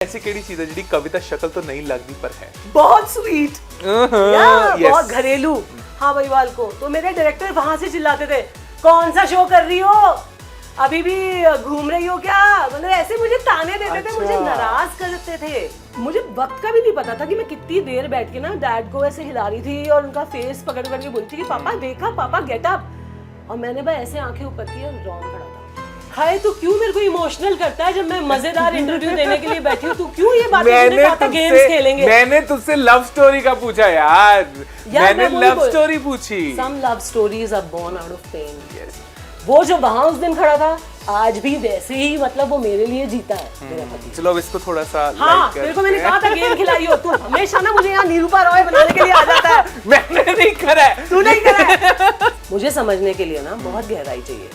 ऐसी केड़ी चीज है जिहड़ी कविता शक्ल तो नहीं लगती पर है बहुत स्वीट yes. बहुत घरेलू। हाँ भाई वाल को तो मेरे डायरेक्टर वहां से चिल्लाते थे, कौन सा शो कर रही हो, अभी भी घूम रही हो क्या, मतलब ऐसे मुझे ताने देते थे, मुझे नाराज करते थे। मुझे वक्त का भी नहीं पता था कि मैं कितनी देर बैठ के ना डैड को ऐसे हिला रही थी और उनका फेस पकड़ करके बोलती थी कि पापा देखा, पापा गेट अप, और मैंने भाई ऐसे आंखें ऊपर की और रॉन खड़ा था। हाय तो क्यों मेरे को इमोशनल करता है जब मैं मजेदार इंटरव्यू देने के लिए बैठी हूँ, तू क्यों ये बातें मुझे कहा गेम्स खेलेंगे। मैंने तुझसे लव स्टोरी का पूछा यार मैंने लव स्टोरी पूछी। Some love stories are born out of pain. Yes. वो जो वहां उस दिन खड़ा था आज भी वैसे ही, मतलब वो मेरे लिए जीता है मेरा पति। चलो अब इसको थोड़ा सा हाँ, मेरे को मैंने कहा था गेम खिलाई हो तू, हमेशा ना मुझे यहाँ निरूपा रॉय बनाने के लिए आ जाता है। मैंने नहीं करा है, तू नहीं करा है। मुझे समझने के लिए ना बहुत गहराई चाहिए।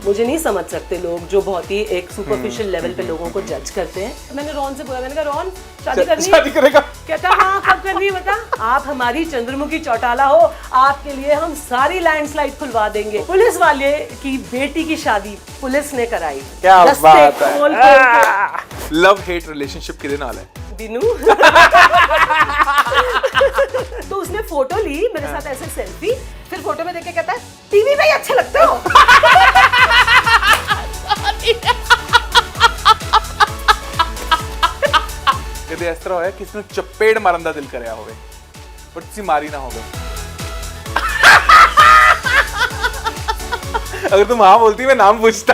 मुझे नहीं समझ सकते लोग जो बहुत ही एक सुपरफिशियल लेवल पे लोगों को जज करते हैं। मैंने रॉन से बोला, मैंने कहा रॉन शादी करेगा? कहता हाँ कब करनी है बता, आप हमारी चंद्रमुखी चौटाला हो, आपके लिए हम सारी लैंडस्लाइड खुलवा देंगे। पुलिस वाले की बेटी की शादी पुलिस ने कराई। क्या बात है। लव हेट रिलेशनशिप किदे नाल है? बिनू। तो उसने फोटो ली मेरे साथ ऐसे सेल्फी, फिर फोटो में देख के कहता है टीवी पे ही अच्छे लगते हो। कदे इस तरह होया किसी ने चपेड़ मारन दा दिल करया होवे पर तुसी मारी ना होवे? अगर तुम हाँ बोलती मैं नाम पूछता।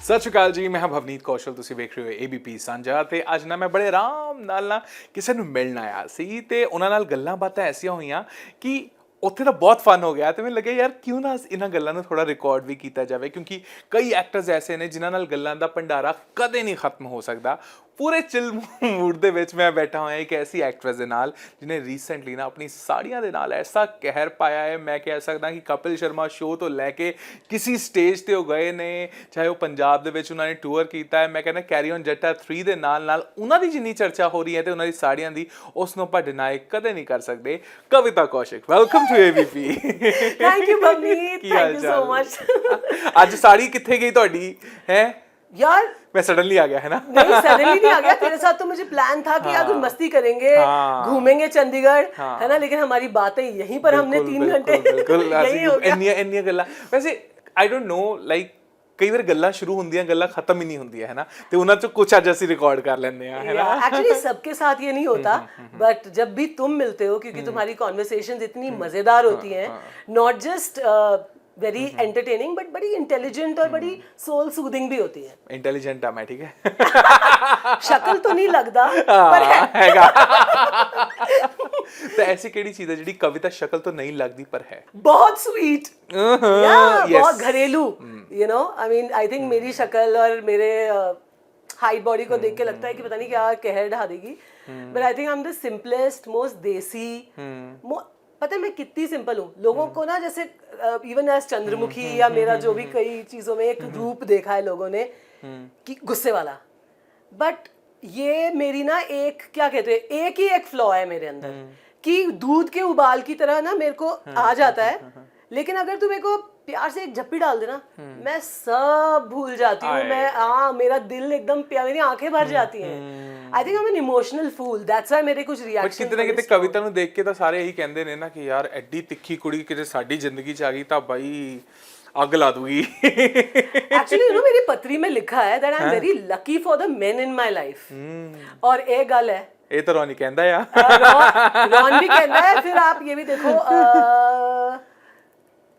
सत श्री अकाल जी, मैं भवनीत कौशल, ਤੁਸੀਂ ਵੇਖ ਰਹੇ ਹੋ ABP ਸਾਂਝਾ ਤੇ ਅੱਜ ਨਾ ਮੈਂ ਬੜੇ ਆਰਾਮ ਨਾਲ ਨਾ ਕਿਸੇ ਨੂੰ ਮਿਲਣ ਆਇਆ ਸੀ ਤੇ ਉਹਨਾਂ ਨਾਲ ਗੱਲਾਂ ਬਾਤਾਂ ਐਸੀਆਂ ਹੋਈਆਂ ਕਿ ਉੱਥੇ ਤਾਂ ਬਹੁਤ ਫਨ ਹੋ ਗਿਆ ਤੇ ਮੈਨੂੰ ਲੱਗਿਆ ਯਾਰ ਕਿਉਂ ਨਾ ਇਹਨਾਂ ਗੱਲਾਂ ਨੂੰ ਥੋੜਾ ਰਿਕਾਰਡ ਵੀ ਕੀਤਾ ਜਾਵੇ ਕਿਉਂਕਿ ਕਈ ਐਕਟਰਸ ਐਸੇ ਨੇ ਜਿਨ੍ਹਾਂ ਨਾਲ ਗੱਲਾਂ ਦਾ ਭੰਡਾਰਾ ਕਦੇ ਨਹੀਂ ਖਤਮ ਹੋ ਸਕਦਾ। ਪੂਰੇ ਚਿਲ ਮੂਡ ਦੇ ਵਿੱਚ ਮੈਂ ਬੈਠਾ ਹੋਇਆ ਇੱਕ ਐਸੀ ਐਕਟਰਸ ਦੇ ਨਾਲ ਜਿਹਨੇ ਰੀਸੈਂਟਲੀ ਨਾ ਆਪਣੀ ਸਾੜੀਆਂ ਦੇ ਨਾਲ ਐਸਾ ਕਹਿਰ ਪਾਇਆ ਹੈ, ਮੈਂ ਕਹਿ ਸਕਦਾ ਕਿ ਕਪਿਲ ਸ਼ਰਮਾ ਸ਼ੋਅ ਤੋਂ ਲੈ ਕੇ ਕਿਸੇ ਸਟੇਜ ਤੇ ਉਹ ਗਏ ਨੇ, ਚਾਹੇ ਉਹ ਪੰਜਾਬ ਦੇ ਵਿੱਚ ਉਹਨਾਂ ਨੇ ਟੂਰ ਕੀਤਾ ਹੈ। ਮੈਂ ਕਹਿੰਦਾ ਕੈਰੀ ਔਨ ਜੱਟਾ 3 ਦੇ ਨਾਲ ਨਾਲ ਉਹਨਾਂ ਦੀ ਜਿੰਨੀ ਚਰਚਾ ਹੋ ਰਹੀ ਹੈ ਤੇ ਉਹਨਾਂ ਦੀ ਸਾੜੀਆਂ ਦੀ, ਉਸ ਨੂੰ ਆਪਾਂ ਡਿਨਾਈ ਕਦੇ ਨਹੀਂ ਕਰ ਸਕਦੇ। Kavita Kaushik, welcome to ABP। Thank you Bhavneet, thank you so much. ਅੱਜ ਸਾੜੀ ਕਿੱਥੇ ਗਈ ਤੁਹਾਡੀ ਹੈ यार? मैं सडनली आ गया है ना? नहीं सडनली नहीं आ गया, तेरे साथ तो मुझे प्लान था कि यार मस्ती करेंगे, घूमेंगे चंडीगढ़, है ना, लेकिन हमारी बातें यहीं पर हमने 3 घंटे यही हो गया। ਇੰਨੀਆਂ ਗੱਲਾਂ ਵੈਸੇ ਆਈ ਡੋंट ਨੋ ਲਾਈਕ ਕਈ ਵਾਰ ਗੱਲਾਂ ਸ਼ੁਰੂ ਹੁੰਦੀਆਂ ਗੱਲਾਂ ਖਤਮ ਹੀ ਨਹੀਂ ਹੁੰਦੀਆਂ ਹੈ ਨਾ, ਤੇ ਉਹਨਾਂ ਚੋਂ ਕੁਝ ਅੱਜ ਅਸੀਂ ਰਿਕਾर्ड कर लेते हैं है ना। एक्चुअली सबके साथ ये नहीं होता, बट जब भी तुम मिलते हो क्योंकि तुम्हारी कॉन्वर्सेशंस इतनी मजेदार होती हैं, not just very entertaining but बड़ी इंटेलिजेंट और बड़ी सोल सूदिंग भी होती है। इंटेलिजेंट है मैं, ठीक है। शक्ल तो नहीं लगता पर हैगा। तो ऐसी केड़ी चीज है जिहड़ी कविता शक्ल तो नहीं लगती पर है? बहुत स्वीट, बहुत घरेलू, you know, I mean I think मेरी शक्ल और मेरे हाइट बॉडी को देख के लगता है कि पता नहीं क्या कहर ढा देगी, but I think I am the simplest, most देसी। पता है मैं कितनी सिंपल हूँ, लोगों को ना जैसे इवन एज चंद्रमुखी या मेरा जो भी कई चीजों में एक रूप देखा है लोगों ने कि गुस्से वाला, बट ये मेरी ना एक क्या कहते हैं एक ही एक फ्लॉ है मेरे अंदर कि दूध के उबाल की तरह ना मेरे को आ जाता है, लेकिन अगर तू मेरे को प्यार से एक झप्पी डाल देना मैं सब भूल जाती हूँ। मैं मेरा दिल एकदम प्यार, मेरी आंखें भर जाती हैं। I think I am an emotional fool, that's why मेरे कुछ रिएक्शन। कितने कितने कविता ਨੂੰ ਦੇਖ ਕੇ ਤਾਂ ਸਾਰੇ ਇਹੀ ਕਹਿੰਦੇ ਨੇ ਨਾ ਕਿ ਯਾਰ ਐਡੀ ਤਿੱਖੀ ਕੁੜੀ ਕਿਤੇ ਸਾਡੀ ਜ਼ਿੰਦਗੀ 'ਚ ਆ ਗਈ ਤਾਂ ਬਾਈ आग ला दूंगी। Actually, you know, मेरी पत्री में लिखा है that I'm very lucky for the men in my life। और एक गल है, ਇਹ ਤਾਂ ਰੌਣੀ ਕਹਿੰਦਾ ਆ, रॉन भी कहता है। फिर आप ये भी देखो,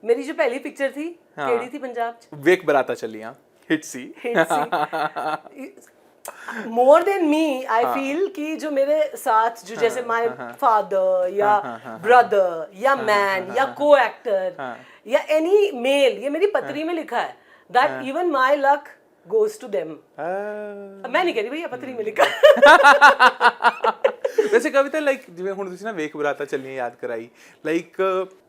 मेरी जो पहली पिक्चर थी केड़ी थी पंजाब च, वेख बराता चलियां, हिट सी। More than me I feel कि जो मेरे साथ जो जैसे माय फादर या ब्रदर या मैन या को एक्टर या एनी मेल, ये मेरी पत्री में लिखा है that even my luck goes to them। मैं नहीं कह रही भैया, पत्री में लिखा। वैसे कविता लाइक जिवें हुण तुसीं ना वेख बराता चलियां याद कराई, लाइक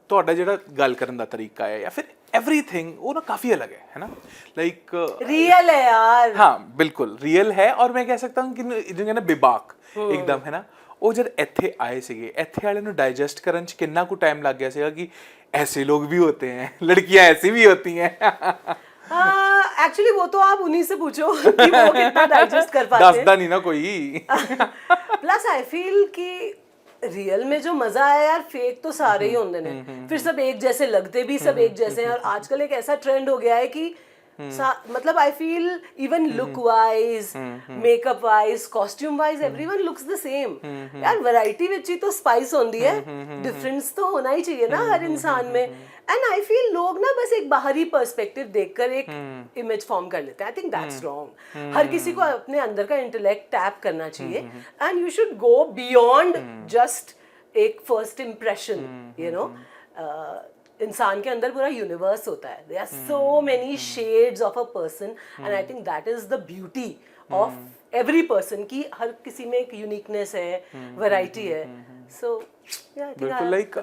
ਤੁਹਾਡਾ ਜਿਹੜਾ ਗੱਲ ਕਰਨ ਦਾ ਤਰੀਕਾ ਹੈ ਜਾਂ ਫਿਰ एवरीथिंग वो ना काफी अलग है ना, लाइक रियल है यार। हाँ बिल्कुल रियल है, और मैं कह सकता हूँ कि जो ना बेबाक एकदम है ना, ਉਹ ਜਦ ਇੱਥੇ ਆਏ ਸੀਗੇ ਇੱਥੇ ਵਾਲੇ ਨੂੰ ਡਾਈਜੈਸਟ ਕਰਨ ਚ ਕਿੰਨਾ ਕੁ ਟਾਈਮ ਲੱਗ ਗਿਆ ਸੀਗਾ ਕਿ ऐसे लोग भी होते हैं, लड़कियां ऐसी भी होती हैं। एक्चुअली वो तो आप उन्हीं से पूछो कि वो कितना डाइजेस्ट कर पाते हैं। दसदा नहीं ना कोई। प्लस आई फील कि रियल में जो मजा है यार, फेक तो सारे ही होंगे ने, फिर सब एक जैसे लगते भी सब एक जैसे हैं। और आजकल एक ऐसा ट्रेंड हो गया है कि मतलब I feel even look wise, makeup wise, costume wise everyone looks the same. यार वैरायटी विच ही तो स्पाइस होती है, डिफरेंस तो होना ही चाहिए ना हर इंसान में। एंड आई फील लोग ना बस एक बाहरी पर्सपेक्टिव देखकर एक इमेज फॉर्म कर लेते हैं। I think that's wrong. हर किसी को अपने अंदर का इंटेलेक्ट टैप करना चाहिए and you should go beyond just एक फर्स्ट इम्प्रेशन, यू नो। इंसान के अंदर पूरा यूनिवर्स होता है, there are so many shades of a person and I think that is the beauty of every person की हर किसी में एक यूनिकनेस है, वैरायटी है। सो ਬਿਲਕੁਲ ਲਾਈਕ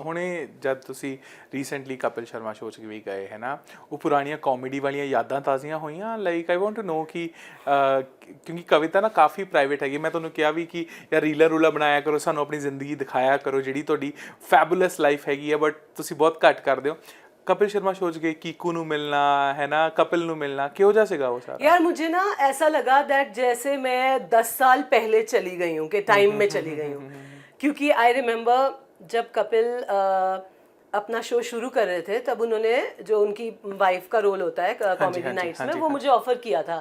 ਹੁਣੇ ਜਦ ਤੁਸੀਂ ਰੀਸੈਂਟਲੀ ਕਪਿਲ ਸ਼ਰਮਾ ਸ਼ੋਅ 'ਚ ਵੀ ਗਏ ਹੈ ਨਾ, ਉਹ ਪੁਰਾਣੀਆਂ ਕਾਮੇਡੀ ਵਾਲੀਆਂ ਯਾਦਾਂ ਤਾਜ਼ੀਆਂ ਹੋਈਆਂ? Like I want to know ਕਿ ਕਿਉਂਕਿ ਕਵਿਤਾ ਨਾ ਕਾਫੀ ਪ੍ਰਾਈਵੇਟ ਹੈਗੀ, ਮੈਂ ਤੁਹਾਨੂੰ ਕਿਹਾ ਵੀ ਕਿ ਯਾਰ ਰੀਲਾ ਰੂਲਾ ਬਣਾਇਆ ਕਰੋ, ਸਾਨੂੰ ਆਪਣੀ ਜ਼ਿੰਦਗੀ ਦਿਖਾਇਆ ਕਰੋ ਜਿਹੜੀ ਤੁਹਾਡੀ ਫੈਬੂਲਸ ਲਾਈਫ ਹੈਗੀ ਹੈ, ਬਟ ਤੁਸੀਂ ਬਹੁਤ ਘੱਟ ਕਰਦੇ ਹੋ। कपिल शर्मा शो गए, कीकू नु मिलना है ना, कपिल नु मिलना, क्यों जा सेगा वो सारा? यार मुझे ना ऐसा लगा दैट जैसे मैं 10 साल पहले चली गई हूँ, कि टाइम में चली गई हूँ। क्योंकि आई रिमेम्बर जब कपिल अपना शो शुरू कर रहे थे तब उन्होंने जो उनकी वाइफ का रोल होता है कॉमेडी नाइट्स में, वो मुझे ऑफर किया था।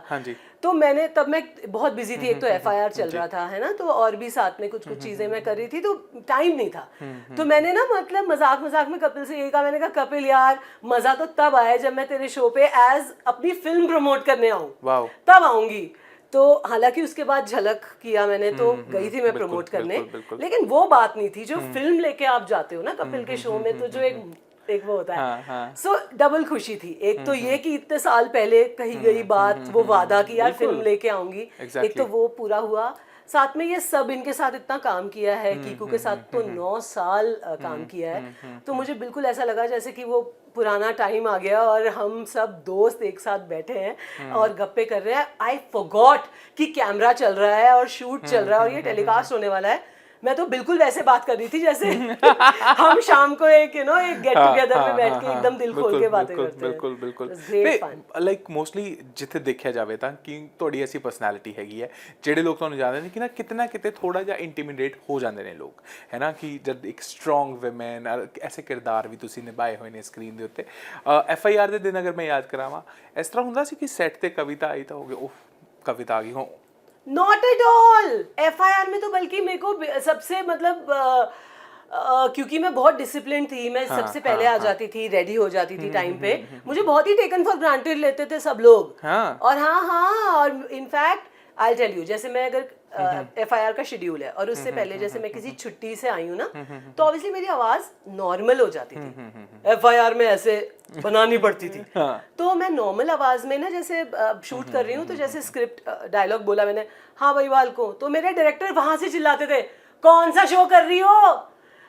तो मैंने तब मैं बहुत बिजी थी, एक तो FIR चल रहा था है ना, तो और भी साथ में कुछ चीजें मैं कर रही थी, तो टाइम नहीं था। तो मैंने ना मतलब मजाक मजाक में कपिल से यही कहा, मैंने कहा कपिल यार मजा तो तब आया जब मैं तेरे शो पे एज अपनी फिल्म प्रमोट करने आऊँ, तब आऊंगी। तो हालांकि उसके बाद झलक किया मैंने, तो गई थी मैं प्रमोट करने, लेकिन वो बात नहीं थी जो फिल्म लेके आप जाते हो ना कपिल के शो में, तो जो एक वो होता है। सो डबल खुशी थी, एक तो ये कि इतने साल पहले कही गई बात, वो वादा कि यार फिल्म लेके आऊंगी, एक तो वो पूरा हुआ, साथ में ये सब इनके साथ इतना काम किया है, कीकू के साथ तो 9 साल काम किया है। तो मुझे बिल्कुल ऐसा लगा जैसे कि वो पुराना टाइम आ गया और हम सब दोस्त एक साथ बैठे हैं और गप्पे कर रहे हैं। आई फॉरगॉट कि कैमरा चल रहा है और शूट चल रहा है और ये टेलीकास्ट होने वाला है। मैं तो बिल्कुल वैसे बात कर रही थी जैसे हम शाम को एक एक गेट टुगेदर में बैठ के एकदम दिल खोल के बातें करते हैं। ਬਿਲਕੁਲ ਬਿਲਕੁਲ ਤੇ ਲਾਈਕ ਮੋਸਟਲੀ ਜਿੱਥੇ ਦੇਖਿਆ ਜਾਵੇ ਤਾਂ ਕਿ ਤੁਹਾਡੀ ਐਸੀ ਪਰਸਨੈਲਿਟੀ ਹੈਗੀ ਹੈ, ਜਿਹੜੇ ਲੋਕ ਤੁਹਾਨੂੰ ਜਾਣਦੇ ਨੇ ਕਿ ਨਾ ਕਿਤੇ ਨਾ ਕਿਤੇ ਥੋੜਾ ਜਿਹਾ ਇੰਟੀਮੀਡੇਟ ਹੋ ਜਾਂਦੇ ਨੇ ਲੋਕ, ਹੈ ਨਾ, ਕਿ ਜਦ ਇੱਕ ਸਟਰੋਂਗ ਵੂਮਨ ਐਸੇ ਕਿਰਦਾਰ ਵੀ ਤੁਸੀਂ ਨਿਭਾਏ ਹੋਏ ਨੇ ਸਕਰੀਨ ਦੇ ਉੱਤੇ। FIR ਦੇ ਦਿਨ ਅਗਰ ਮੈਂ ਯਾਦ ਕਰਾਵਾਂ, ਇਸ ਤਰ੍ਹਾਂ ਹੁੰਦਾ ਸੀ ਕਿ ਸੈੱਟ ਤੇ ਕਵਿਤਾ ਆਈ ਤਾਂ ਹੋ ਗਏ ਉਹ ਕਵਿਤਾ ਆ ਗਈ ਹੋ? Not at all. FIR में तो बल्कि मेरे को सबसे मतलब क्योंकि मैं बहुत डिसिप्लिन थी, मैं सबसे पहले आ जाती थी, रेडी हो जाती थी टाइम पे, मुझे बहुत ही टेकन फॉर ग्रांटेड लेते थे सब लोग। और और इनफैक्ट आई टेल यू, जैसे मैं अगर FIR का शेड्यूल है और उससे पहले जैसे मैं किसी छुट्टी से आई हूँ ना, तो ऑब्वियसली मेरी आवाज नॉर्मल हो जाती थी, FIR में ऐसे बनानी पड़ती थी। तो मैं नॉर्मल आवाज में ना जैसे शूट कर रही हूँ, तो जैसे स्क्रिप्ट डायलॉग बोला मैंने, हाँ भाई वाल को, तो मेरे डायरेक्टर वहां से चिल्लाते थे, कौन सा शो कर रही हो,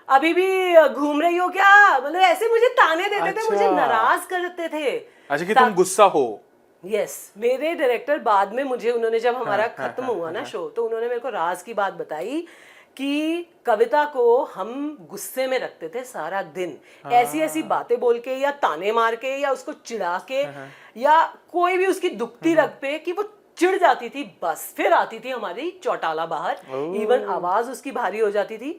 अभी भी घूम रही हो क्या, मतलब ऐसे मुझे ताने देते थे, मुझे नाराज करते थे। अच्छा कि तुम गुस्सा हो? यस, मेरे डायरेक्टर बाद में मुझे, उन्होंने जब हमारा खत्म हुआ ना शो, तो उन्होंने मेरे को राज की बात बताई कि कविता को हम गुस्से में रखते थे सारा दिन, ऐसी ऐसी बातें बोल के या ताने मार के या उसको चिढ़ा के या कोई भी उसकी दुखती रग पे कि वो चिढ़ जाती थी, बस फिर आती थी हमारी चौटाला बाहर, इवन आवाज उसकी भारी हो जाती थी।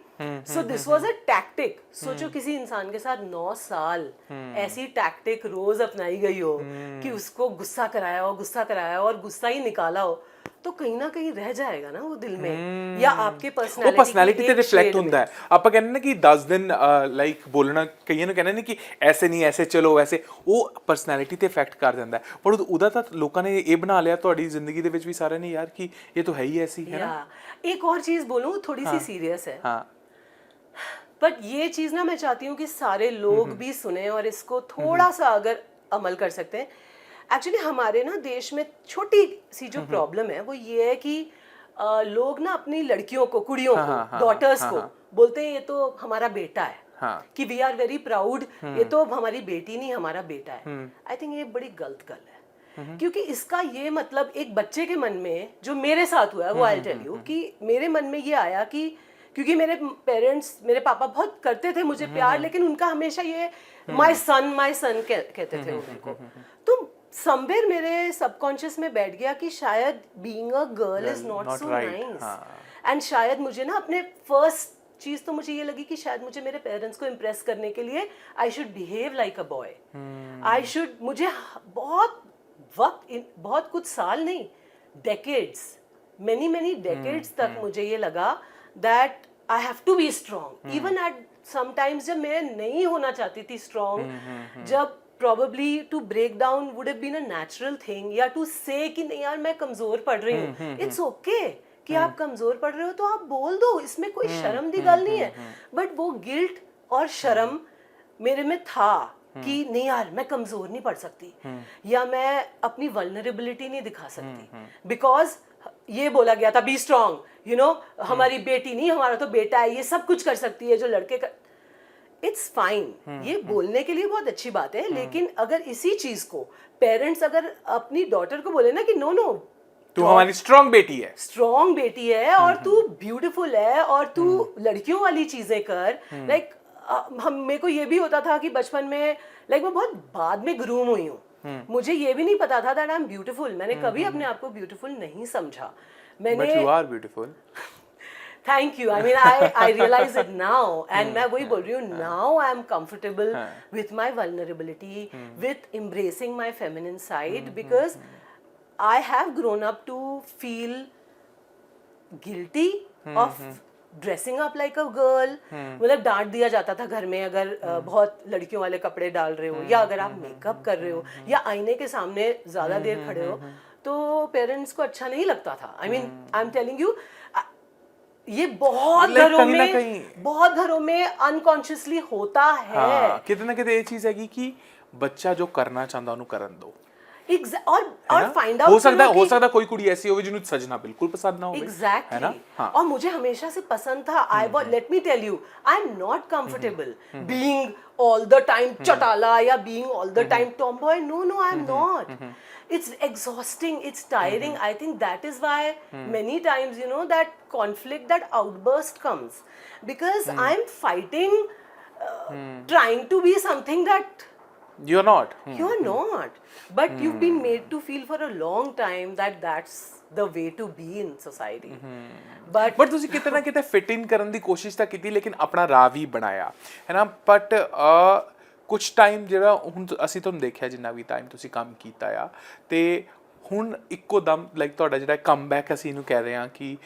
So this was a tactic. सोचो किसी इंसान के साथ 9 साल ऐसी टैक्टिक रोज अपनाई गई हो कि उसको गुस्सा कराया हो और गुस्सा ही निकाला हो, तो कहीं ना कहीं रह जाएगा ना वो दिल में, या आपके पर्सनैलिटी ਤੇ ਰਿਫਲੈਕਟ ਹੁੰਦਾ ਹੈ। ਆਪਾਂ ਕਹਿੰਦੇ ਨੇ ਕਿ 10 ਦਿਨ ਲਾਈਕ ਬੋਲਣਾ, ਕਈਆਂ ਨੂੰ ਕਹਿੰਦੇ ਨੇ ਕਿ ਐਸੇ ਨਹੀਂ ਐਸੇ ਚਲੋ ਵੈਸੇ, ਉਹ ਪਰਸਨੈਲਿਟੀ ਤੇ ਇਫੈਕਟ ਕਰ ਜਾਂਦਾ ਹੈ। ਪਰ ਉਹਦਾ ਤਾਂ ਲੋਕਾਂ ਨੇ ਇਹ ਬਣਾ ਲਿਆ ਤੁਹਾਡੀ ਜ਼ਿੰਦਗੀ ਦੇ ਵਿੱਚ ਵੀ ਸਾਰਿਆਂ ਨੇ ਯਾਰ ਕਿ ਇਹ ਤਾਂ ਹੈ ही ऐसी है ना। एक और चीज बोलूं, थोड़ी सी सीरियस है, बट ये चीज ना मैं चाहती हूँ कि सारे लोग भी सुने और इसको थोड़ा सा अगर अमल कर सकते हैं। एक्चुअली हमारे ना देश में छोटी सी जो प्रॉब्लम है वो ये है कि लोग ना अपनी लड़कियों को, कुड़ियों को, डॉटर्स को बोलते हैं ये तो हमारा बेटा है, कि वी आर वेरी प्राउड, ये तो हमारी बेटी नहीं हमारा बेटा है। आई थिंक ये बड़ी गलत गल है, क्योंकि इसका ये मतलब एक बच्चे के मन में, जो मेरे साथ हुआ है वो आई टेल यू, कि मेरे मन में ये आया कि क्योंकि मेरे पेरेंट्स, मेरे पापा बहुत करते थे मुझे प्यार, लेकिन उनका हमेशा ये माय सन कहते थे उनको। तो समवेयर मेरे सबकॉन्शियस में बैठ गया कि शायद being a girl is not not so right, nice, हाँ। एंड शायद मुझे ना अपने फर्स्ट चीज तो मुझे ये लगी कि शायद मुझे मेरे पेरेंट्स को इम्प्रेस करने के लिए I should behave like a boy, I should, मुझे बहुत बहुत कुछ साल नहीं, डेकेड्स, मेनी डेकेड्स तक मुझे ये लगा that I have to be strong, even at sometimes जब मैं नहीं होना चाहती थी स्ट्रॉन्ग, जब probably to break down would have been a natural thing, या to say कि नहीं यार मैं कमजोर पढ़ रही हूँ, it's okay कि आप कमजोर पढ़ रहे हो तो आप बोल दो, इसमें कोई शर्म दी गल नहीं है, बट वो गिल्ट और शर्म मेरे में था कि नहीं यार मैं कमजोर नहीं पढ़ सकती, या मैं अपनी वल्नरेबिलिटी नहीं दिखा सकती, बिकॉज ये बोला गया था बी स्ट्रॉन्ग, यू नो, हमारी बेटी नहीं, हमारा तो बेटा है, ये सब कुछ कर सकती है जो लड़के कर, इट्स फाइन, ये बोलने के लिए बहुत अच्छी बात है, लेकिन अगर इसी चीज को पेरेंट्स अगर अपनी डॉटर को बोले ना कि नो नो तू हमारी स्ट्रॉन्ग बेटी है, स्ट्रॉन्ग बेटी है और तू ब्यूटीफुल है और तू लड़कियों वाली चीजें कर, लाइक हम, मेरे को ये भी होता था कि बचपन में लाइक मैं बहुत बाद में ग्रूम हुई हूँ, मुझे ये भी नहीं पता था दैट आई एम ब्यूटीफुल, मैंने कभी अपने आप को ब्यूटीफुल नहीं समझा, मैंने, but you are beautiful, thank you, I mean I realise it now, and मैं वही बोल रही हूँ, now I am comfortable with my vulnerability, with embracing my feminine side, because I have grown up to feel guilty of dressing up like a girl, मतलब डांट दिया जाता था घर में अगर बहुत लड़कियों वाले कपड़े डाल रहे हो, या अगर आप मेकअप कर रहे हो, या आईने के सामने ज्यादा देर खड़े हो, तो पेरेंट्स को अच्छा नहीं लगता था, आई mean I am telling you, ये बहुत घरों में अनकॉन्शियसली होता है, कितने ना कितने ये चीज है कि बच्चा जो करना चाहता ਉਹਨੂੰ ਕਰਨ ਦੋ, और फाइंड आउट हो सकता कोई कुड़ी ऐसी होगी जिन्हें सजना बिल्कुल पसंद ना हो, एग्जैक्टली, और मुझे हमेशा से पसंद था, I let me tell you, I am not comfortable being all the time Chautala या being all the time tomboy, no I am not, it's exhausting, it's tiring, I think that is why many times, you know, that conflict, that outburst comes because I'm fighting trying to be something that you're not, but you've been made to feel for a long time that that's the way to be in society, but ਤੁਸੀਂ ਕਿਤੇ ਨਾ ਕਿਤੇ fit ਇਨ ਕਰਨ ਦੀ ਕੋਸ਼ਿਸ਼ ਤਾਂ ਕੀਤੀ, ਲੇਕਿਨ ਆਪਣਾ ਰਾਹ ਵੀ ਬਣਾਇਆ ਹੈ ਨਾ, ਬਟ ਕੁਝ ਟਾਈਮ ਜਿਹੜਾ ਹੁਣ ਅਸੀਂ ਤੁਹਾਨੂੰ ਦੇਖਿਆ ਜਿੰਨਾ ਵੀ ਟਾਈਮ ਤੁਸੀਂ ਕੰਮ ਕੀਤਾ ਆ, ਤੇ ਹੁਣ ਇੱਕੋ ਦਮ ਲਾਈਕ ਤੁਹਾਡਾ ਜਿਹੜਾ ਕਮਬੈਕ ਅਸੀਂ ਇਹਨੂੰ ਕਹਿ ਰਹੇ ਹਾਂ ਕਿ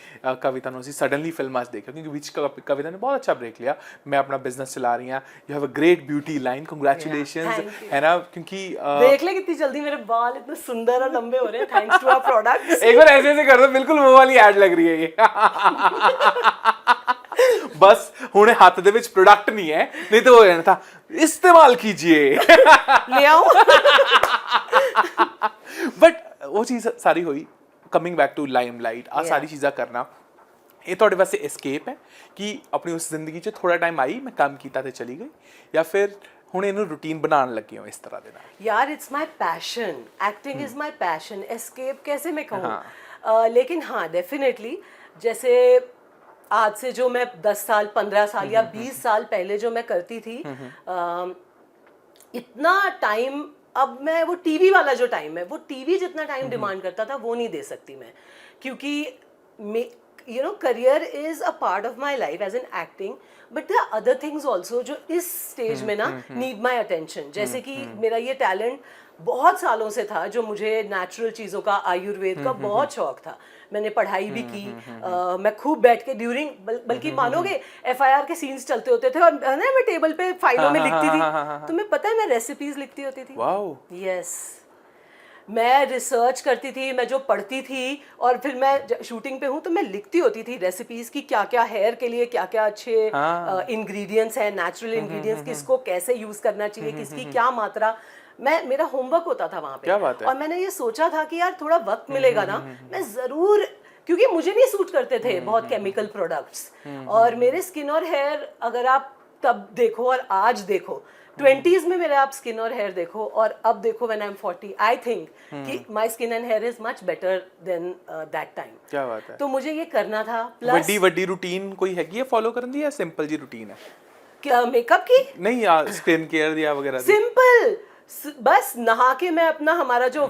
ਕਵਿਤਾ ਨੂੰ ਅਸੀਂ ਸਡਨਲੀ ਫਿਲਮਾਂ 'ਚ ਦੇਖਿਆ, ਕਿਉਂਕਿ ਵਿੱਚ ਕਵਿਤਾ ਨੇ ਬਹੁਤ ਅੱਛਾ ਬ੍ਰੇਕ ਲਿਆ, ਮੈਂ ਆਪਣਾ ਬਿਜ਼ਨਸ ਚਲਾ ਰਹੀ ਹਾਂ, you have a great beauty line, congratulations, है ना, क्योंकि देख ले कितनी जल्दी मेरे बाल इतने सुंदर और लंबे हो रहे हैं थैंक्स टू आवर प्रोडक्ट्स, एक बार ऐसे कर दो, बिल्कुल वो वाली एड लग रही है ये बस हुणे हाथ दे विच प्रोडक्ट नहीं है, नहीं तो हो जाना था इस्तेमाल कीजिए ले आओ बट वो चीज़ सारी हुई, कमिंग बैक टू लाइमलाइट, आ सारी चीज़ां करना ये ਤੁਹਾਡੇ ਵਾਸਤੇ escape ਹੈ ਕਿ ਆਪਣੀ ਉਸ ਜ਼ਿੰਦਗੀ 'ਚ ਥੋੜਾ ਟਾਈਮ ਆਈ, ਮੈਂ ਕੰਮ ਕੀਤਾ ਤੇ ਚਲੀ ਗਈ, ਜਾਂ ਫਿਰ ਹੁਣ ਇਹਨੂੰ ਰੂਟੀਨ ਬਣਾਉਣ ਲੱਗੇ ਹੋ ਇਸ ਤਰ੍ਹਾਂ ਦੇ ਨਾਲ? यार it's my passion, acting is my passion, escape कैसे मैं कहूँ, लेकिन हाँ डेफिनेटली, जैसे आज से जो मैं 10 साल 15 साल या 20 साल पहले जो मैं करती थी, इतना टाइम अब मैं वो टीवी वाला जो टाइम है, वो टीवी जितना टाइम डिमांड करता था वो नहीं दे सकती मैं, क्योंकि you know career is a part of my life as an acting, but there are other things also जो इस स्टेज में ना नीड माई अटेंशन, जैसे कि मेरा ये टैलेंट बहुत सालों से था, जो मुझे नेचुरल चीज़ों का, आयुर्वेद का बहुत शौक था, मैंने पढ़ाई भी की, मैं खूब बैठ के ड्यूरिंग, बल्कि मानोगे FIR के सीन्स चलते होते थे और ना मैं टेबल पे फाइलों में लिखती थी, तुम्हें पता है मैं रेसिपीज लिखती होती थी, वाओ, यस, मैं रिसर्च करती थी, मैं जो पढ़ती थी और फिर मैं शूटिंग पे हूँ तो मैं लिखती होती थी रेसिपीज की, क्या क्या हेयर के लिए क्या क्या अच्छे इंग्रेडिएंट्स हैं, नेचुरल इंग्रेडिएंट्स, किसको कैसे यूज करना चाहिए, किसकी क्या मात्रा, मेरा होमवर्क होता था वहाँ पे, और मैंने ये सोचा था कि यार थोड़ा वक्त मिलेगा ना, मैं जरूर, क्योंकि मुझे नहीं सूट करते थे बहुत केमिकल प्रोडक्ट्स, और मेरे स्किन और हेयर अगर आप तब देखो और आज देखो, 20s में मेरे आप स्किन और हेयर देखो और अब देखो when I am 40, I think कि my skin and hair is much better than that time. क्या बात है। तो मुझे ये करना था। प्लस ਵੱਡੀ रूटीन कोई हैगी है फॉलो करन दी या सिंपल जी रूटीन है? क्या मेकअप की? नहीं यार, स्किन केयर दिया वगैरह दी? सिंपल बस नहा के मैं अपना हमारा जो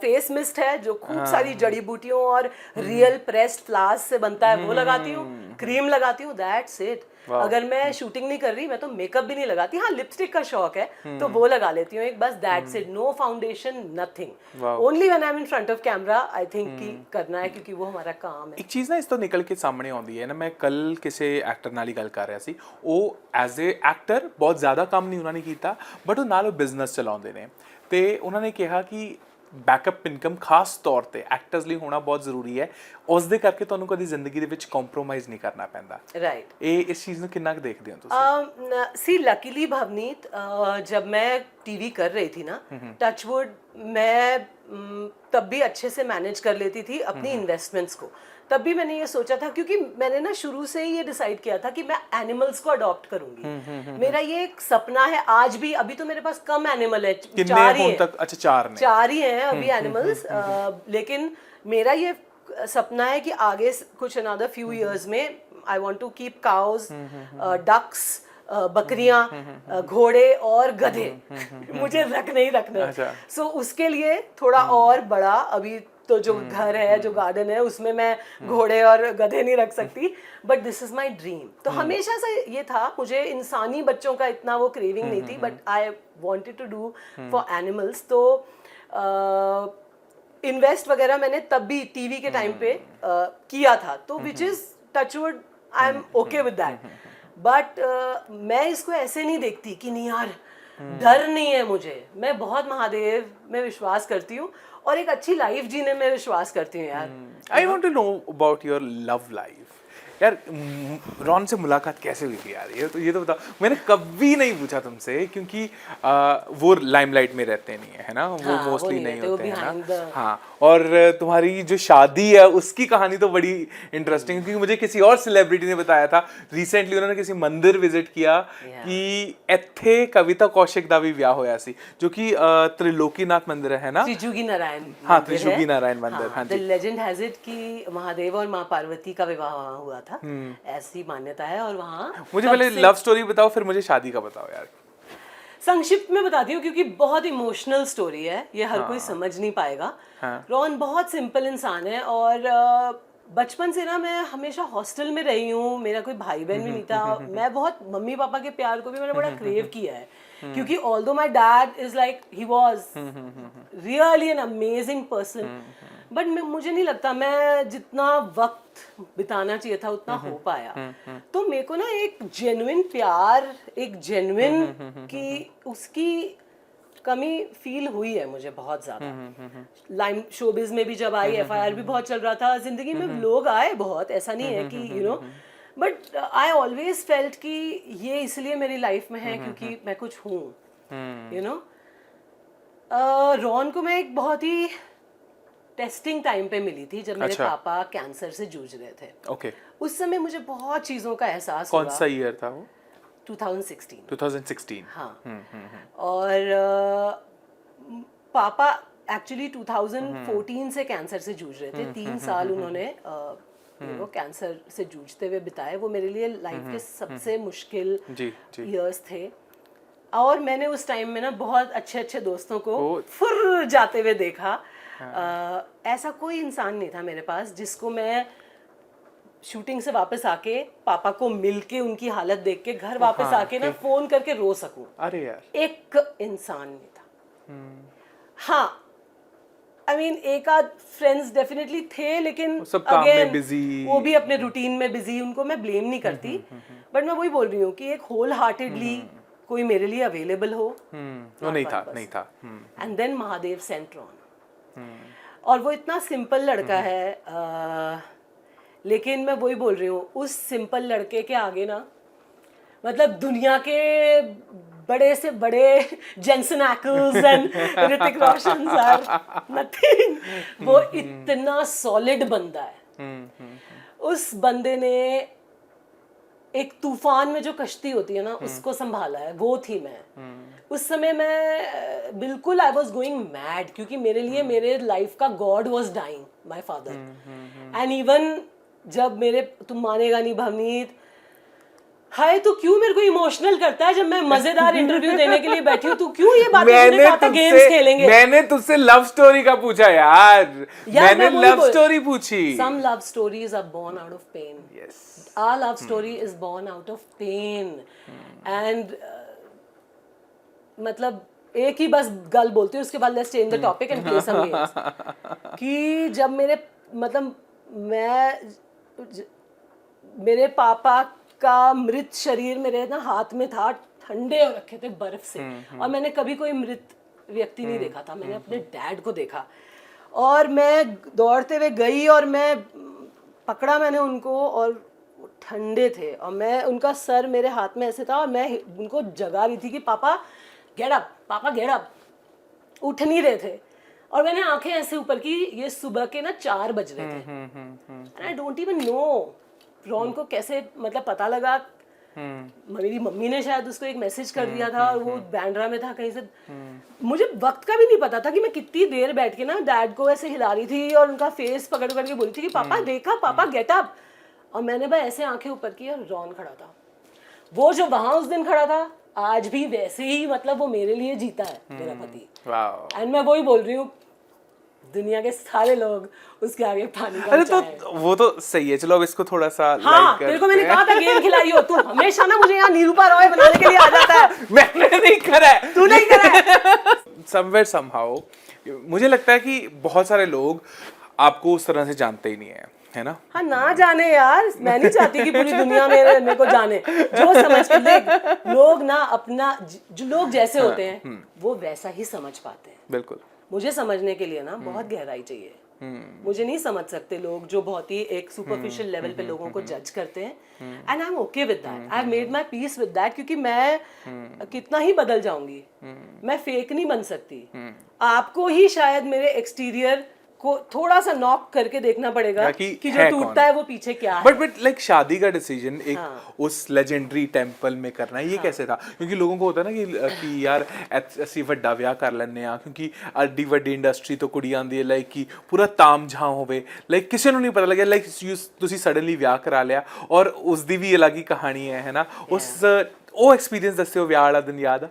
फेस मिस्ट है जो खूब सारी जड़ी बूटियों और रियल प्रेस्ड फ्लावर्स से बनता है वो लगाती हूँ, क्रीम लगाती हूँ, दैट्स इट। अगर मैं शूटिंग नहीं कर रही मैं तो मेकअप भी नहीं लगाती, हाँ लिपस्टिक का शौक है तो वो लगा लेती हूँ एक, बस that's it. No foundation, nothing, only when I am in front of camera I think कि करना है क्योंकि वो हमारा काम है। ਇੱਕ ਚੀਜ਼ ਨਾ ਇਸ ਤੋਂ ਨਿਕਲ ਕੇ ਸਾਹਮਣੇ ਆਉਂਦੀ ਹੈ ਨਾ, ਮੈਂ ਕੱਲ ਕਿਸੇ ਐਕਟਰ ਨਾਲ ਹੀ ਗੱਲ ਕਰ ਰਿਹਾ ਸੀ, ਉਹ ਐਜ਼ ਏ ਐਕਟਰ ਬਹੁਤ ਜ਼ਿਆਦਾ ਕੰਮ ਨਹੀਂ ਉਹਨਾਂ ਨੇ ਕੀਤਾ, ਬਟ ਉਹ ਨਾਲ ਉਹ ਬਿਜ਼ਨਸ ਚਲਾਉਂਦੇ ਨੇ, ਤੇ ਉਹਨਾਂ ਨੇ ਕਿਹਾ ਕਿ ਬੈਕਅਪ ਇਨਕਮ ਖਾਸ ਤੌਰ ਤੇ ਐਕਟਰਸ ਲਈ ਹੋਣਾ ਬਹੁਤ ਜ਼ਰੂਰੀ ਹੈ, ਉਸ ਦੇ ਕਰਕੇ ਤੁਹਾਨੂੰ ਕਦੀ ਜ਼ਿੰਦਗੀ ਦੇ ਵਿੱਚ ਕੰਪਰੋਮਾਈਜ਼ ਨਹੀਂ ਕਰਨਾ ਪੈਂਦਾ। राइट। ਇਹ ਇਸ ਚੀਜ਼ ਨੂੰ ਕਿੰਨਾ ਕੁ ਦੇਖਦੇ ਹੋ ਤੁਸੀਂ? सी लकीली भवनीत, जब मैं टीवी कर रही थी ना, टचवुड, मैं तब भी अच्छे से मैनेज कर लेती थी अपनी इन्वेस्टमेंट्स को। तब भी मैंने ये सोचा था क्योंकि मैंने ना शुरू से ही ये डिसाइड किया था कि मैं एनिमल्स को अडॉप्ट करूंगी। मेरा ये एक सपना है आज भी। अभी तो मेरे पास कम एनिमल है, कितने 4 ही ਹੁਣ हैं। तक? अच्छा 4 ने। 4 ही हैं अभी एनिमल्स, लेकिन मेरा ये सपना है कि आगे कुछ अनदर फ्यू इयर्स में I want to keep cows, ducks, बकरियां, घोड़े और गधे। मुझे रखने ही रखने हैं। सो उसके लिए थोड़ा और बड़ा, अभी तो जो घर है, जो गार्डन है, उसमें मैं घोड़े और गधे नहीं रख सकती, but this is my dream. तो हमेशा से ये था, मुझे इंसानी बच्चों का इतना वो क्रेविंग नहीं थी, but I wanted to do for animals. तो इन्वेस्ट वगैरह मैंने तब भी टीवी के टाइम पे किया था, तो which is touchwood, I am okay with that. But मैं इसको ऐसे नहीं देखती कि नहीं यार डर नहीं है मुझे, मैं बहुत महादेव में विश्वास करती हूँ और एक अच्छी लाइफ जीने में विश्वास करती हूँ यार। I want to know about your love life. यार रॉन से मुलाकात कैसे हुई थी यार? ये तो बताओ। मैंने कभी नहीं पूछा तुमसे क्योंकि वो लाइमलाइट में रहते नहीं है ना, वो हाँ, मोस्टली वो नहीं रहते, होते वो हैं ना। behind हाँ, और तुम्हारी जो शादी है उसकी कहानी तो बड़ी इंटरेस्टिंग है, क्योंकि मुझे किसी और सेलिब्रिटी ने बताया था रिसेंटली, उन्होंने किसी मंदिर विजिट किया कि ਇੱਥੇ कविता कौशिक ਦਾ भी ਵਿਆਹ ਹੋਇਆ ਸੀ, जो कि त्रिलोकीनाथ मंदिर है ना, त्रिजुगी नारायण। हाँ त्रिजुगी नारायण मंदिर। हाँ द जी। लेजेंड हैज इट कि महादेव और माँ पार्वती का विवाह वहाँ हुआ था, ऐसी मान्यता है। और वहाँ मुझे पहले लव स्टोरी बताओ, फिर मुझे शादी का बताओ यार। संक्षिप्त में बताती हूँ क्योंकि बहुत इमोशनल स्टोरी है, ये हर कोई समझ नहीं पाएगा। रॉन बहुत सिंपल इंसान है और बचपन से ना मैं हमेशा हॉस्टल में रही हूँ, मेरा कोई भाई बहन भी नहीं था। मैं बहुत मम्मी पापा के प्यार को भी मैंने बड़ा क्रेव किया है, क्योंकि although my dad is like, he was really an amazing person, but मुझे नहीं लगता मैं जितना वक्त बिताना चाहिए था उतना हो पाया। तो मेरे को ना एक जेन्युइन प्यार, एक जेन्युइन की उसकी कमी फील हुई है मुझे बहुत ज्यादा। लाइम शोबिज में भी जब आई, एफआईआर भी बहुत चल रहा था, जिंदगी में लोग आए बहुत, ऐसा नहीं है कि you know, but I always felt कि ये इसलिए मेरी लाइफ में है क्योंकि मैं कुछ हूँ, यू नो। रॉन को मैं एक बहुत ही टेस्टिंग टाइम पे मिली थी जब मेरे पापा कैंसर से जूझ रहे थे। ओके। उस समय मुझे बहुत चीजों का एहसास हुआ। कौन सा ईयर था वो? 2016। 2016। हाँ। और पापा एक्चुअली 2014 से कैंसर से जूझ रहे थे। 3 साल उन्होंने वो कैंसर से जूझते हुए बिताए। वो मेरे लिए लाइफ के सबसे मुश्किल ईयर्स थे। और मैंने उस टाइम में ना बहुत अच्छे अच्छे दोस्तों को फुर जाते हुए देखा। ऐसा कोई इंसान नहीं था मेरे पास जिसको मैं शूटिंग से वापस आके पापा को मिलके उनकी हालत देख के घर वापस आके ना फोन करके रो सकूं। अरे यार, एक इंसान नहीं था। हाँ, आई मीन एक आध फ्रेंड्स डेफिनेटली थे, लेकिन सब काम में बिजी, वो भी अपने रूटीन में बिजी, उनको मैं ब्लेम नहीं करती। बट मैं वही बोल रही हूँ कि एक होल हार्टेडली कोई मेरे लिए अवेलेबल हो, वो नहीं था। And then Mahadev sent Ron. और वो इतना सिंपल लड़का है, लेकिन मैं वही बोल रही हूँ, उस सिंपल लड़के के आगे ना, मतलब दुनिया के बड़े से बड़े Jensen Ackles and Hrithik Roshan sir, nothing. वो इतना सॉलिड बंदा है। उस बंदे ने एक तूफान में जो कश्ती होती है ना, उसको संभाला है। वो थी मैं। उस समय मैं बिल्कुल आई वॉज गोइंग मैड, क्योंकि मेरे लिए मेरे लाइफ का god was dying, my father. And even जब मेरे, तुम मानेगा नहीं भवनीत, हाय तू क्यों मेरे को इमोशनल करता है जब मैं मजेदार इंटरव्यू देने के लिए बैठी हूँ? तू क्यों ये बातें, तूने कहा था गेम्स खेलेंगे। मैंने तुझसे लव स्टोरी का पूछा यार मैंने लव स्टोरी पूछी। Some love stories are born out of pain. Yes. Our love story is born out of pain. And मतलब एक ही बस गल बोलती हूँ, उसके बाद let's change the topic and play some games. कि जब मेरे पापा का मृत शरीर मेरे ना हाथ में था, ठंडे हो रखे थे बर्फ से, और मैंने कभी कोई मृत व्यक्ति नहीं देखा था, मैंने अपने डैड को देखा, और मैं दौड़ते हुए गई और मैं पकड़ा मैंने उनको, और वो ठंडे थे, और मैं उनका सर मेरे हाथ में ऐसे था, और मैं उनको जगा रही थी कि पापा गेट अप, पापा गेट अप, उठ नहीं रहे थे, और मैंने आंखें ऐसे ऊपर की, ये सुबह के ना 4 बज रहे थे, and I don't even know Ron को कैसे मतलब पता लगा। मेरी मम्मी ने शायद उसको एक मैसेज कर दिया था, और वो बैंड्रा में था कहीं से, मुझे वक्त का भी नहीं पता था कि मैं कितनी देर बैठ के ना डैड को ऐसे हिला रही थी और उनका फेस पकड़ के बोली थी कि पापा देखा, पापा गेट अप, और मैंने भाई ऐसे आंखें ऊपर की और रॉन खड़ा था, वो जो वहां उस दिन खड़ा था आज भी वैसे ही, मतलब वो मेरे लिए जीता है मेरा पति। एंड मैं वही बोल रही हूँ, दुनिया के सारे लोग उसके आगे पानी का। अरे तो वो तो सही है, चलो अब इसको थोड़ा सा हाँ, तेरे को मैंने कहा था गेम खिलाई हो, तू हमेशा ना मुझे यहाँ निरूपा रॉय बनाने के लिए आ जाता है। मैंने नहीं करा है, तू नहीं करा है। समवेयर समहाउ मुझे लगता है कि बहुत सारे लोग आपको उस तरह से जानते ही नहीं है ना? हाँ ना जाने यार, मैं नहीं चाहती कि पूरी दुनिया मेरे को जाने, जो समझ के देख, लोग ना अपना जो लोग जैसे होते हैं वो वैसा ही समझ पाते हैं। बिल्कुल। मुझे समझने के लिए ना बहुत गहराई चाहिए, मुझे नहीं समझ सकते लोग जो बहुत ही एक सुपरफिशियल लेवल पे लोगों को जज करते हैं, and I am okay with that, I have made my peace with that, क्योंकि मैं कितना ही बदल जाऊंगी, मैं फेक नहीं बन सकती। आपको ही शायद मेरे एक्सटीरियर को थोड़ा सा नॉक करके देखना पड़ेगा कि जो टूटता है वो पीछे क्या है। बट लाइक शादी का डिसीजन एक उस लेजेंडरी टेंपल में करना ये कैसे था? क्योंकि लोगों को होता है ना कि यार ਅਸੀਂ ਵੱਡਾ ਵਿਆਹ ਕਰ ਲੈਂਦੇ ਆ, ਕਿਉਂਕਿ ਅੱਡੀ ਵੱਡੀ ਇੰਡਸਟਰੀ ਤੋਂ ਕੁੜੀ ਆਉਂਦੀ ਹੈ, ਲਾਈਕ ਕਿ ਪੂਰਾ ਤਾਮਝਾਮ ਹੋਵੇ, ਲਾਈਕ ਕਿਸੇ ਨੂੰ ਨਹੀਂ ਪਤਾ ਲੱਗਿਆ, ਲਾਈਕ ਤੁਸੀਂ ਸਡਨਲੀ ਵਿਆਹ ਕਰਾ ਲਿਆ, ਔਰ ਉਸ ਦੀ ਵੀ ਅਲੱਗ ਹੀ ਕਹਾਣੀ ਹੈ ਨਾ? ਉਹ ਐਕਸਪੀਰੀਅੰਸ ਦੱਸਿਓ, ਵਿਆਹ ਵਾਲਾ ਦਿਨ ਯਾਦ ਆ?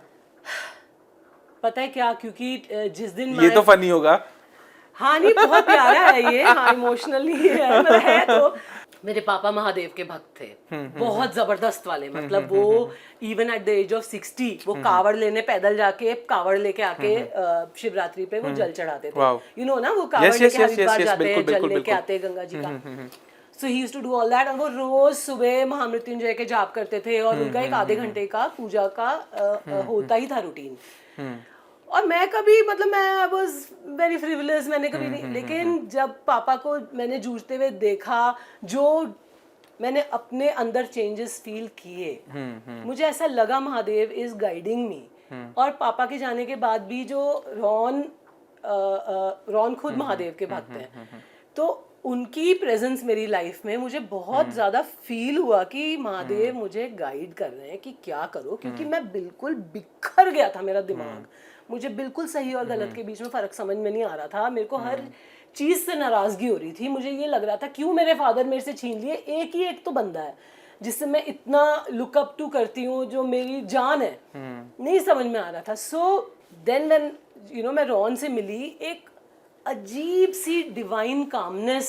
पता है क्या, क्योंकि जिस दिन ये तो फनी होगा। हाँ नहीं, बहुत प्यारा है ये, हाँ इमोशनली है, मतलब है। तो मेरे पापा महादेव के भक्त थे, बहुत जबरदस्त वाले, मतलब वो even at the age of 60 वो कावड़ लेने पैदल जाके कावड़ लेके आके शिवरात्रि पे वो जल चढ़ाते थे, यू नो ना, वो कावड़ लेके हरिद्वार जाते हैं, जल लेके आते हैं गंगा जी का। So he used to do all that, और वो रोज सुबह महामृत्युंजय के जाप करते थे, और उनका एक आधे घंटे का पूजा का होता ही था रूटीन। और मैं कभी मतलब मैं आई वाज वेरी फ्रिवलेस, मैंने कभी नहीं, लेकिन जब पापा को मैंने जूझते हुए देखा, जो मैंने अपने अंदर चेंजेस फील किए, मुझे ऐसा लगा महादेव इज गाइडिंग मी। और पापा के जाने के बाद भी जो रॉन खुद महादेव के भक्त हैं, तो उनकी प्रेजेंस मेरी लाइफ में मुझे बहुत ज़्यादा फील हुआ कि महादेव मुझे गाइड कर रहे हैं कि क्या करो, क्योंकि मैं बिल्कुल बिखर गया था, मेरा दिमाग, मुझे बिल्कुल सही और गलत के बीच में फ़र्क समझ में नहीं आ रहा था, मेरे को हर चीज़ से नाराज़गी हो रही थी, मुझे ये लग रहा था क्यों मेरे फादर मेरे से छीन लिए, एक ही एक तो बंदा है जिससे मैं इतना लुक अप टू करती हूँ, जो मेरी जान है, नहीं समझ में आ रहा था। So then when you know मैं रॉन से मिली, एक अजीब सी डिवाइन कामनेस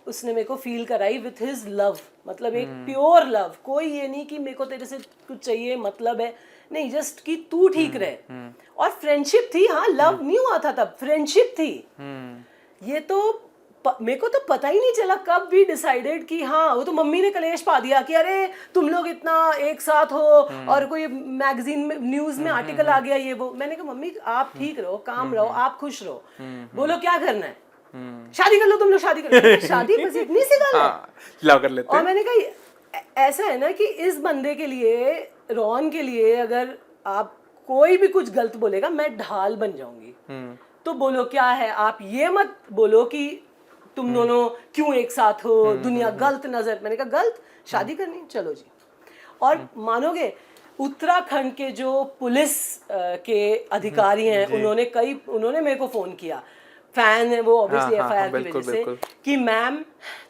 उसने मेरे को फील कराई विथ हिज लव, मतलब एक प्योर लव, कोई ये नहीं कि मेरे को तेरे से कुछ चाहिए मतलब है, नहीं, जस्ट कि तू ठीक रहे। और फ्रेंडशिप थी, हाँ लव नहीं हुआ था तब, फ्रेंडशिप थी। ये तो मेरे को तो पता ही नहीं चला कब भी डिसाइडेड कि हाँ, वो तो मम्मी ने कलेश पा दिया कि अरे तुम लोग इतना एक साथ हो, और कोई मैगजीन में न्यूज में आर्टिकल आ गया ये वो। मैंने कहा मम्मी आप ठीक रहो, काम रहो, आप खुश रहो, बोलो क्या करना है, शादी कर लो, तुम लोग शादी कर लो। शादी बस इतनी सी गल है, कर लेते। और मैंने कहा ऐसा है ना कि इस बंदे के लिए, रॉन के लिए, अगर आप कोई भी कुछ गलत बोलेगा मैं ढाल बन जाऊंगी, तो बोलो क्या है, आप ये मत बोलो कि तुम दोनों क्यों एक साथ हो, दुनिया गलत नजर। मैंने कहा गलत, शादी करनी, चलो जी। और मानोगे उत्तराखंड के जो पुलिस के अधिकारी हैं, उन्होंने मेरे को फोन किया, फैन है वो ऑब्वियसली हाँ, एफआईआर की बिल्कुल, वजह से बिल्कुल। कि मैम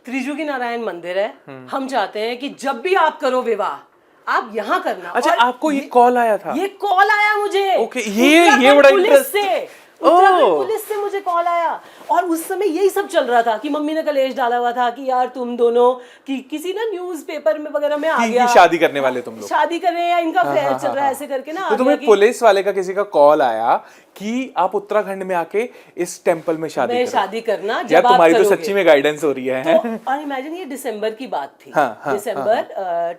त्रिजुगी नारायण मंदिर है, हम चाहते हैं कि जब भी आप करो विवाह आप यहाँ करना। अच्छा, और आपको ये कॉल आया था? ये कॉल आया मुझे। ओके, ये बड़ा पुलिस इंटरेस्ट से, उत्तराखंड पुलिस से मुझे कॉल आया। और उस समय यही सब चल रहा था कि मम्मी ने कलेश डाला हुआ था कि यार तुम दोनों की किसी ना न्यूज़पेपर में वगैरह में आ गया, शादी करने वाले तुम लोग, शादी कर रहे हैं या इनका अफेयर चल रहा है, ऐसे करके ना। तो तुम्हें पुलिस वाले का किसी का कॉल आया कि आप उत्तराखंड में आके इस टेंपल में शादी करना या जब आप तुम्हारी तो करोगे। सच्ची में गाइडेंस हो रही है। तो और इमेजिन ये दिसंबर की बात थी, दिसंबर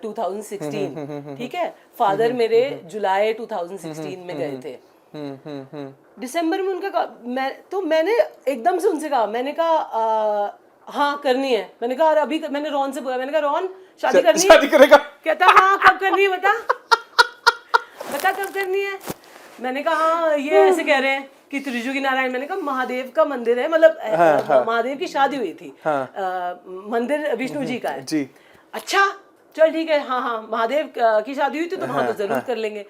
2016, ठीक है। फादर मेरे जुलाई 2016 में गए थे। दिसंबर में उनका मैंने एकदम से उनसे कहा, मैंने कहा हाँ करनी है। मैंने कहा अभी मैंने रॉन से बोला, मैंने कहा रॉन शादी करनी है? शादी करेगा? कहता हाँ कब करनी है बता कब करनी है। मैंने कहा हाँ ये ऐसे कह रहे हैं कि त्रिजुगी नारायण। मैंने कहा महादेव का मंदिर है, मतलब महादेव की शादी हुई थी, मंदिर विष्णु जी का है जी। अच्छा चल ठीक है, हाँ हाँ महादेव की शादी हुई थी तो वहां तो जरूर कर लेंगे।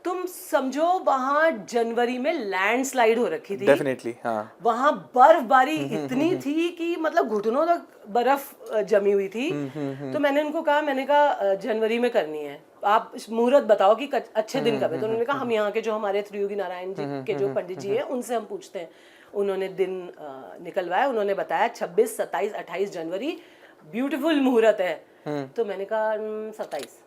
तुम समझो वहां जनवरी में लैंडस्लाइड हो रखी थी। डेफिनेटली हाँ। वहां बर्फबारी इतनी थी कि मतलब घुटनों तक बर्फ जमी हुई थी। तो मैंने उनको कहा, मैंने कहा जनवरी में करनी है, आप मुहूर्त बताओ कि अच्छे दिन कब है। तो उन्होंने कहा हम यहाँ के जो हमारे त्रियोगी नारायण जी के जो पंडित जी हैं उनसे हम पूछते हैं। उन्होंने दिन निकलवाया, उन्होंने बताया 26, 27, 28 जनवरी ब्यूटीफुल मुहूर्त है। तो मैंने कहा 27।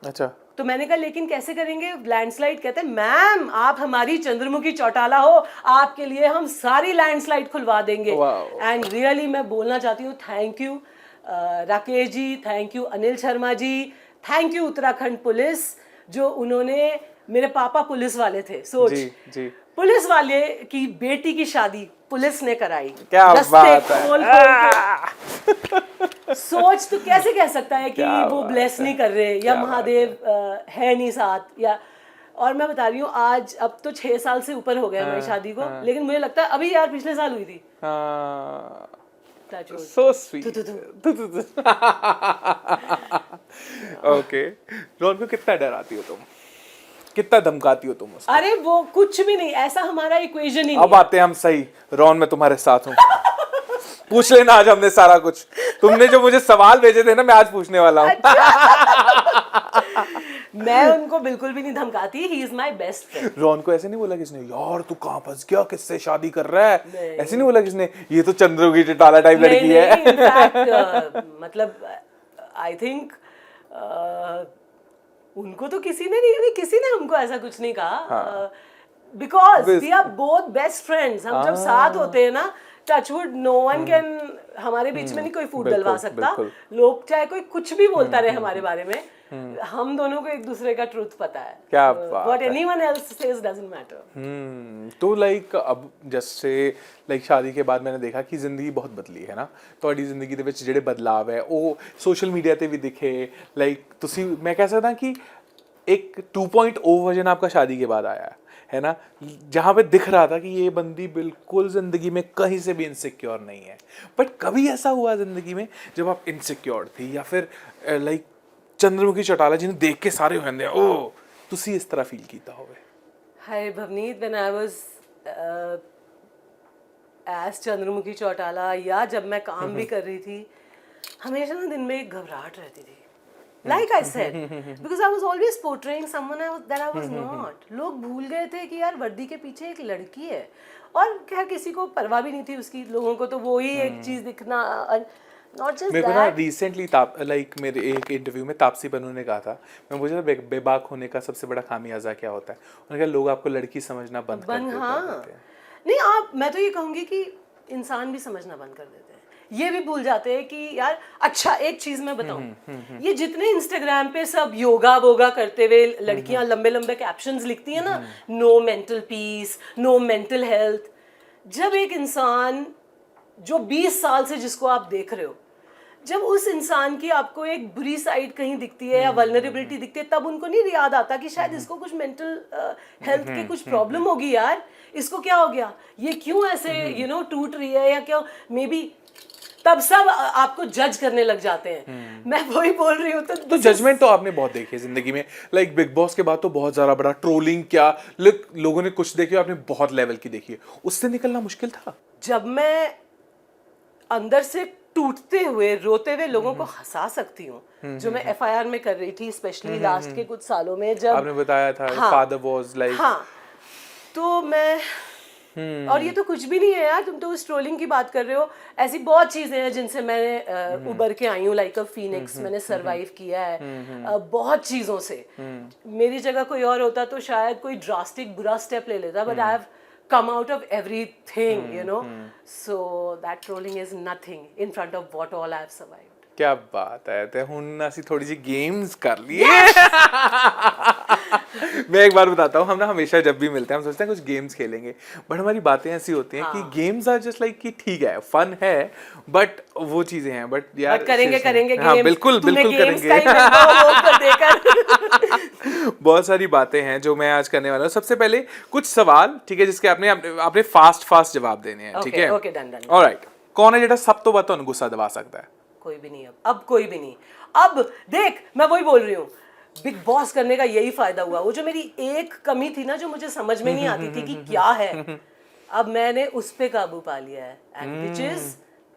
अच्छा। तो मैंने कहा लेकिन कैसे करेंगे लैंडस्लाइड? कहते हैं मैम आप हमारी चंद्रमुखी चौटाला हो, आपके लिए हम सारी लैंडस्लाइड खुलवा देंगे। एंड रियली मैं बोलना चाहती हूँ thank you Rakesh ji, thank you Anil Sharma ji, thank you Uttarakhand police, जो उन्होंने, मेरे पापा पुलिस वाले थे, सोच जी। पुलिस वाले की बेटी की शादी पुलिस ने कराई। क्या बात है। सोच तो कैसे कह सकता है कि वो ब्लेस नहीं कर रहे या महादेव है नहीं साथ या। और मैं बता रही हूँ आज अब तो 6 साल से ऊपर हो गया हमारी शादी को, लेकिन मुझे लगता है अभी यार पिछले साल हुई थी। So sweet. ओके, रॉन को कितना डराती हो तुम, कितना धमकाती हो तुम उसको? अरे वो कुछ भी नहीं, ऐसा हमारा इक्वेशन ही नहीं। अब आते हैं हम सही, रॉन मैं तुम्हारे साथ हूँ। पूछ लेना आज हमने सारा कुछ, तुमने जो मुझे सवाल भेजे थे ना मैं आज पूछने वाला हूँ। मैं उनको बिल्कुल भी नहीं धमकाती, he is my best friend. Ron को ऐसे नहीं बोला किसने, यार तू कहाँ फंस गया, किससे शादी कर रहा है? ऐसे नहीं बोला किसने, ये तो चंद्रमुखी चौटाला टाइप लड़की है? इनफैक्ट मतलब आई थिंक उनको तो किसी ने हमको ऐसा कुछ नहीं कहा, because we are both best friends. हम जब साथ होते हैं ना, टचवुड नो वन कैन, हमारे बीच में नहीं कोई फूट डलवा सकता। लोग चाहे कोई कुछ भी बोलता रहे हमारे बारे में, हम दोनों को एक दूसरे का ट्रूथ पता है। क्या बात what anyone else says doesn't matter. तो लाइक अब जैसे लाइक शादी के बाद मैंने देखा कि जिंदगी बहुत बदली है ना, ਤੁਹਾਡੀ ਜ਼ਿੰਦਗੀ ਦੇ ਵਿੱਚ ਜਿਹੜੇ ਬਦਲਾਵ ਹੈ ਉਹ ਸੋਸ਼ਲ ਮੀਡੀਆ ਤੇ ਵੀ ਦਿਖੇ। ਲਾਈਕ ਤੁਸੀਂ मैं कह सकता कि एक 2.0 वर्जन आपका शादी के बाद आया है ना, जहाँ पे दिख रहा था कि ये बंदी बिल्कुल जिंदगी में कहीं से भी इनसिक्योर नहीं है। बट कभी ऐसा हुआ जिंदगी में जब आप इनसिक्योर थी या फिर लाइक चंद्रमुखी चौटाला जिन्हें देख के सारे कहते हैं ओ तुसी इस तरह फील कीता होवे? Hi Bhavneet, when I was as Chandramukhi Chautala या जब मैं काम भी कर रही थी, हमेशा ना दिन में एक घबराहट रहती थी। Like I said, because I was always portraying someone that I was not. लोग भूल गए थे कि यार वर्दी के पीछे एक लड़की है, और खैर किसी को परवाह भी नहीं थी उसकी, लोगों को तो वो ही एक चीज दिखना। Not just मेरे को ना रिसेंटली लाइक मेरे एक इंटरव्यू में तापसी पन्नू ने कहा था, मैं पूछा था बेबाक होने का सबसे बड़ा खामियाजा क्या होता है, उन्होंने कहा लोग आपको लड़की समझना बंद कर देते हैं। नहीं आप, मैं तो ये कहूँगी कि इंसान भी समझना बंद कर देते हैं, ये भी भूल जाते हैं कि यार अच्छा एक चीज मैं बताऊं, ये जितने इंस्टाग्राम पे सब योगा वोगा करते हुए लड़कियां लंबे लंबे कैप्शंस लिखती है ना, no mental peace, no mental health, जब एक इंसान जो 20 साल से जिसको आप देख रहे हो, जब उस इंसान की आपको एक बुरी साइड कहीं दिखती है या वल्नरेबिलिटी दिखती है, तब उनको नहीं याद आता कि शायद इसको कुछ मेंटल हेल्थ की कुछ प्रॉब्लम होगी, यार इसको क्या हो गया, ये क्यों ऐसे टूट रही है या क्या, मे बी तब सब आपको जज करने लग जाते हैं। मैं वही बोल रही हूँ। तो जजमेंट तो आपने बहुत देखी है जिंदगी में, लाइक बिग बॉस के बाद तो बहुत ज्यादा बड़ा ट्रोलिंग, क्या लोगों ने कुछ देखी, आपने बहुत लेवल की देखी है, उससे निकलना मुश्किल था? जब मैं अंदर से टूटते हुए रोते हुए लोगों को हंसा सकती हूँ, जो मैं FIR में कर रही थी, स्पेशली लास्ट के कुछ सालों में जब आपने बताया था हाँ, फादर वाज लाइक हाँ, तो मैं और ये तो कुछ भी नहीं है यार, तुम तो स्ट्रोलिंग की बात कर रहे हो, ऐसी बहुत चीजें हैं जिनसे मैं उबर के आई हूँ, लाइक अ फीनिक्स, मैंने सरवाइव किया है बहुत चीजों से। मेरी जगह कोई और होता तो शायद कोई ड्रास्टिक बुरा स्टेप ले लेता, but I have come out of everything, you know, so that trolling is nothing in front of what all I have survived. क्या बात है, ਤੇ ਹੁਣ ਅਸੀਂ थोड़ी सी गेम्स कर लिए। मैं एक बार बताता हूँ, हम ना हमेशा जब भी मिलते हैं हम सोचते हैं कुछ गेम्स खेलेंगे, बट हमारी बातें ऐसी होती हैं कि गेम्स आर जस्ट लाइक कि ठीक है फन है, बट वो चीजें हैं, बट यार करेंगे हाँ games, बिल्कुल बिल्कुल करेंगे। बहुत सारी बातें हैं जो मैं आज करने वाला हूँ। सबसे पहले कुछ सवाल, ठीक है, जिसके आपने फास्ट जवाब देने हैं, ठीक है? Okay, done. ऑलराइट, कौन है जेड़ा सब तो बात गुस्सा दिवा सकता है? कोई भी नहीं, अब कोई भी नहीं। अब देख, मैं वही बोल रही हूँ, बिग बॉस करने का यही फायदा हुआ। वो जो मेरी एक कमी थी ना, जो मुझे समझ में नहीं आती थी कि क्या है, अब मैंने उस पे काबू पा लिया है, एंड व्हिच इज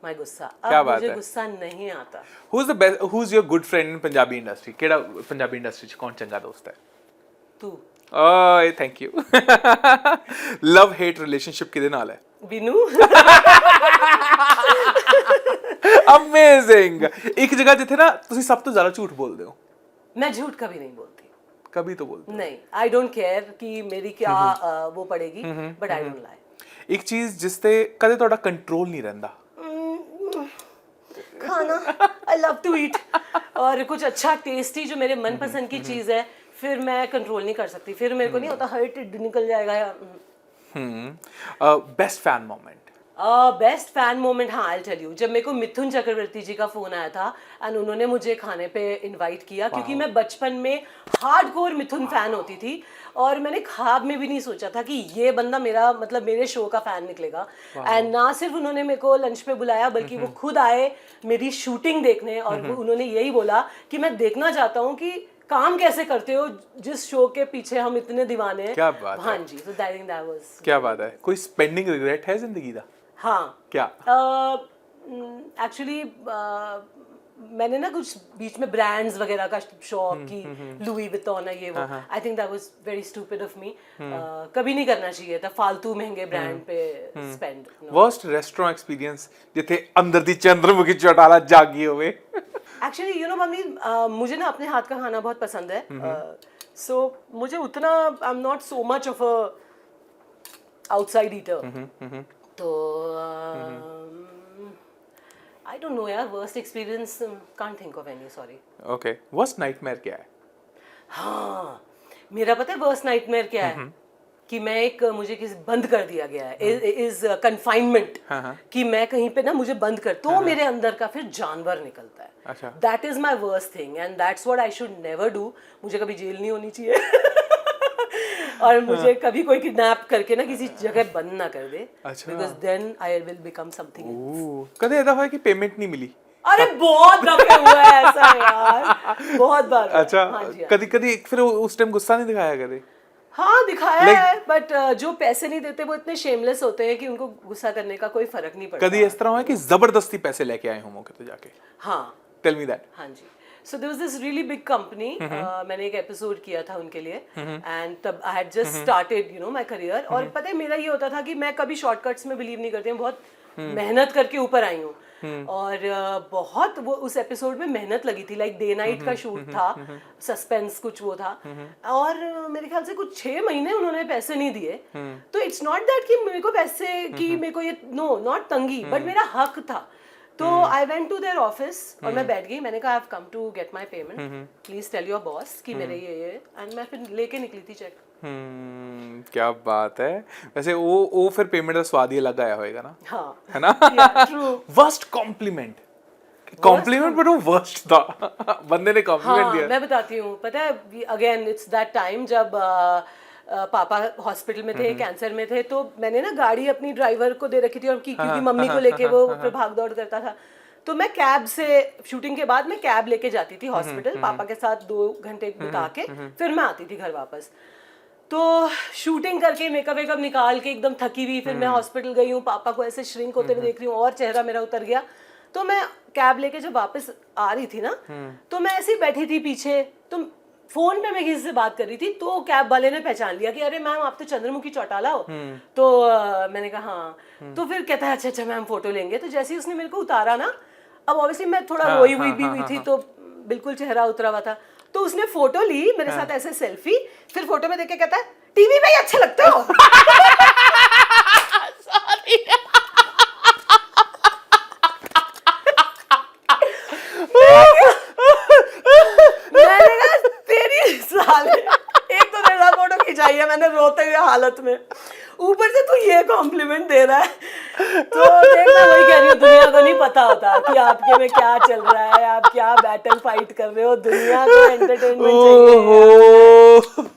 माय गुस्सा। अब मुझे गुस्सा नहीं आता। Who is your good friend in Punjabi industry? केड़ा पंजाबी इंडस्ट्री च कौन चंगा दोस्त है? तू। ओए thank you. Love hate relationship किदे नाल है? बिनू। अमेजिंग। एक जगह जिथे ना तुसी सब तो ज्यादा झूठ बोलदे हो। मैं झूठ कभी नहीं बोलती। कभी तो बोलते नहीं, आई डोंट केयर कि मेरी क्या वो पड़ेगी, बट आई डोंट लाई। एक चीज जिसते कदे ਤੁਹਾਡਾ कंट्रोल नहीं रहंदा? खाना, आई लव टू ईट, और कुछ अच्छा टेस्टी जो मेरे मनपसंद की चीज है, फिर मैं कंट्रोल नहीं कर सकती, फिर मेरे को नहीं होता हर्ट निकल जाएगा या best fan moment? Best fan moment, हाँ आई टेल यू, जब मेरे को मिथुन चक्रवर्ती जी का फोन आया था एंड उन्होंने मुझे खाने पे इनवाइट किया, क्योंकि मैं बचपन में हार्डकोर मिथुन फैन होती थी, और मैंने ख्वाब में भी नहीं सोचा था कि ये बंदा मेरा मतलब मेरे शो का फैन निकलेगा। एंड ना सिर्फ उन्होंने मेरे को लंच पे बुलाया, बल्कि वो खुद आए मेरी शूटिंग देखने, और उन्होंने यही बोला कि मैं देखना चाहता हूँ कि काम कैसे करते हो जिस शो के पीछे हम इतने दीवाने हैं। क्या बात है। हाँ जी, so that was क्या बात है। कोई स्पेंडिंग रिग्रेट है जिंदगी दा? हाँ। क्या? एक्चुअली मैंने ना कुछ बीच में ब्रांड्स वगैरह का शौक की, लुई विटॉन है ये वो, आई think that was very stupid of me. कभी नहीं करना चाहिए था फालतू महंगे ब्रांड पे स्पेंड। वर्स्ट रेस्टोरेंट एक्सपीरियंस जिथे अंदर दी चंद्रमुखी चौटाला जागी होवे? एक्चुअली यू नो मम्मी, मुझे ना अपने हाथ का खाना बहुत पसंद है, सो मुझे उतना आई am not so much of a outside eater, तो आई डोंट नो यार, worst experience can't think of any, sorry. Okay, worst nightmare क्या है? हाँ, मेरा पता है वर्स्ट नाइटमेयर क्या है, कि मैं एक मुझे किसी बंद कर दिया गया है, इज कन्फाइनमेंट, कि मैं कहीं पे ना मुझे बंद कर, तो मेरे अंदर का फिर जानवर निकलता है। अच्छा, that is my worst thing and that's what I should never do. मुझे कभी जेल नहीं होनी चाहिए और मुझे कभी कोई किडनैप करके ना किसी जगह बंद ना कर दे, because then I will become something else. कदे ऐसा हुआ कि पेमेंट नहीं मिली? अरे बहुत दफे हुआ है ऐसा यार, बहुत बार। अच्छा, कभी कभी फिर उस टाइम गुस्सा नहीं दिखाया कदे? हाँ दिखाया है, बट जो पैसे नहीं देते वो इतने शेमलेस होते हैं कि उनको गुस्सा करने का कोई फर्क नहीं पड़ता। कभी इस तरह हुआ कि जबरदस्ती पैसे लेके आए हो मौके पे जाके? हाँ, टेल मी दैट। हाँ जी, so there was this really big company, मैंने एक एपिसोड किया था उनके लिए, एंड तब I had just started you know my career, और पता है मेरा ये होता था कि मैं कभी शॉर्टकट्स में बिलीव नहीं करती हूँ, बहुत मेहनत करके ऊपर आई हूँ, और बहुत वो उस एपिसोड में मेहनत लगी थी, लाइक डे नाइट का शूट था, सस्पेंस कुछ वो था, और मेरे ख्याल से कुछ 6 महीने उन्होंने पैसे नहीं दिए। तो इट्स नॉट दैट कि मेरे को पैसे की मेरे को ये नो नॉट तंगी, बट मेरा हक था। तो I went to their office और मैं बैठ गई, मैंने कहा I have come to get my payment, please tell your boss कि मेरे ये एंड मैं फिर लेके निकली थी चेक। क्या बात है। वैसे वो फिर पेमेंट का स्वाद ही अलग आया होएगा ना? हाँ, है ना? ट्रू। वर्स्ट कॉम्प्लीमेंट बट वो वर्स्ट था। बंदे ने कॉम्प्लीमेंट दिया। मैं बताती हूँ, पता है अगेन इट्स दैट टाइम जब पापा हॉस्पिटल में थे, कैंसर में थे, तो मैंने ना गाड़ी अपनी ड्राइवर को दे रखी थी, और क्योंकि मम्मी को लेके वो फिर भाग दौड़ करता था, तो मैं कैब से शूटिंग के बाद मैं कैब लेके जाती थी हॉस्पिटल, पापा के साथ 2 घंटे बिता के फिर मैं आती थी घर वापस। तो शूटिंग करके मेकअप वेकअप निकाल के एकदम थकी हुई, फिर मैं हॉस्पिटल गई हूँ, पापा को ऐसे श्रिंक होते हुए देख रही हूँ और चेहरा मेरा उतर गया। तो मैं कैब लेके जब वापस आ रही थी ना, तो मैं ऐसे ही बैठी थी पीछे, तो फोन पे मैं किसी से बात कर रही थी, तो कैब वाले ने पहचान लिया कि अरे मैम आप तो चंद्रमुखी चौटाला हो। तो मैंने कहा हाँ। तो फिर कहता है अच्छा मैम फोटो लेंगे। तो जैसे ही उसने मेरे को उतारा ना, अब ऑब्वियसली मैं थोड़ा रोई हुई भी हुई थी, तो बिल्कुल चेहरा उतरा हुआ था। तो उसने फोटो ली मेरे साथ ऐसे सेल्फी, फिर फोटो में देख के कहता है टीवी में ही अच्छे लगते हो। मैंने कहा तेरी साल एक तो मेरा फोटो खिंचाई है मैंने रोते हुए हालत में, ऊपर से तू ये कॉम्प्लीमेंट दे रहा है। तो देख मैं वही कह रही हूँ, दुनिया को नहीं पता होता कि आपके में क्या चल रहा है, आप क्या बैटल फाइट कर रहे हो। दुनिया को एंटरटेनमेंट चाहिए।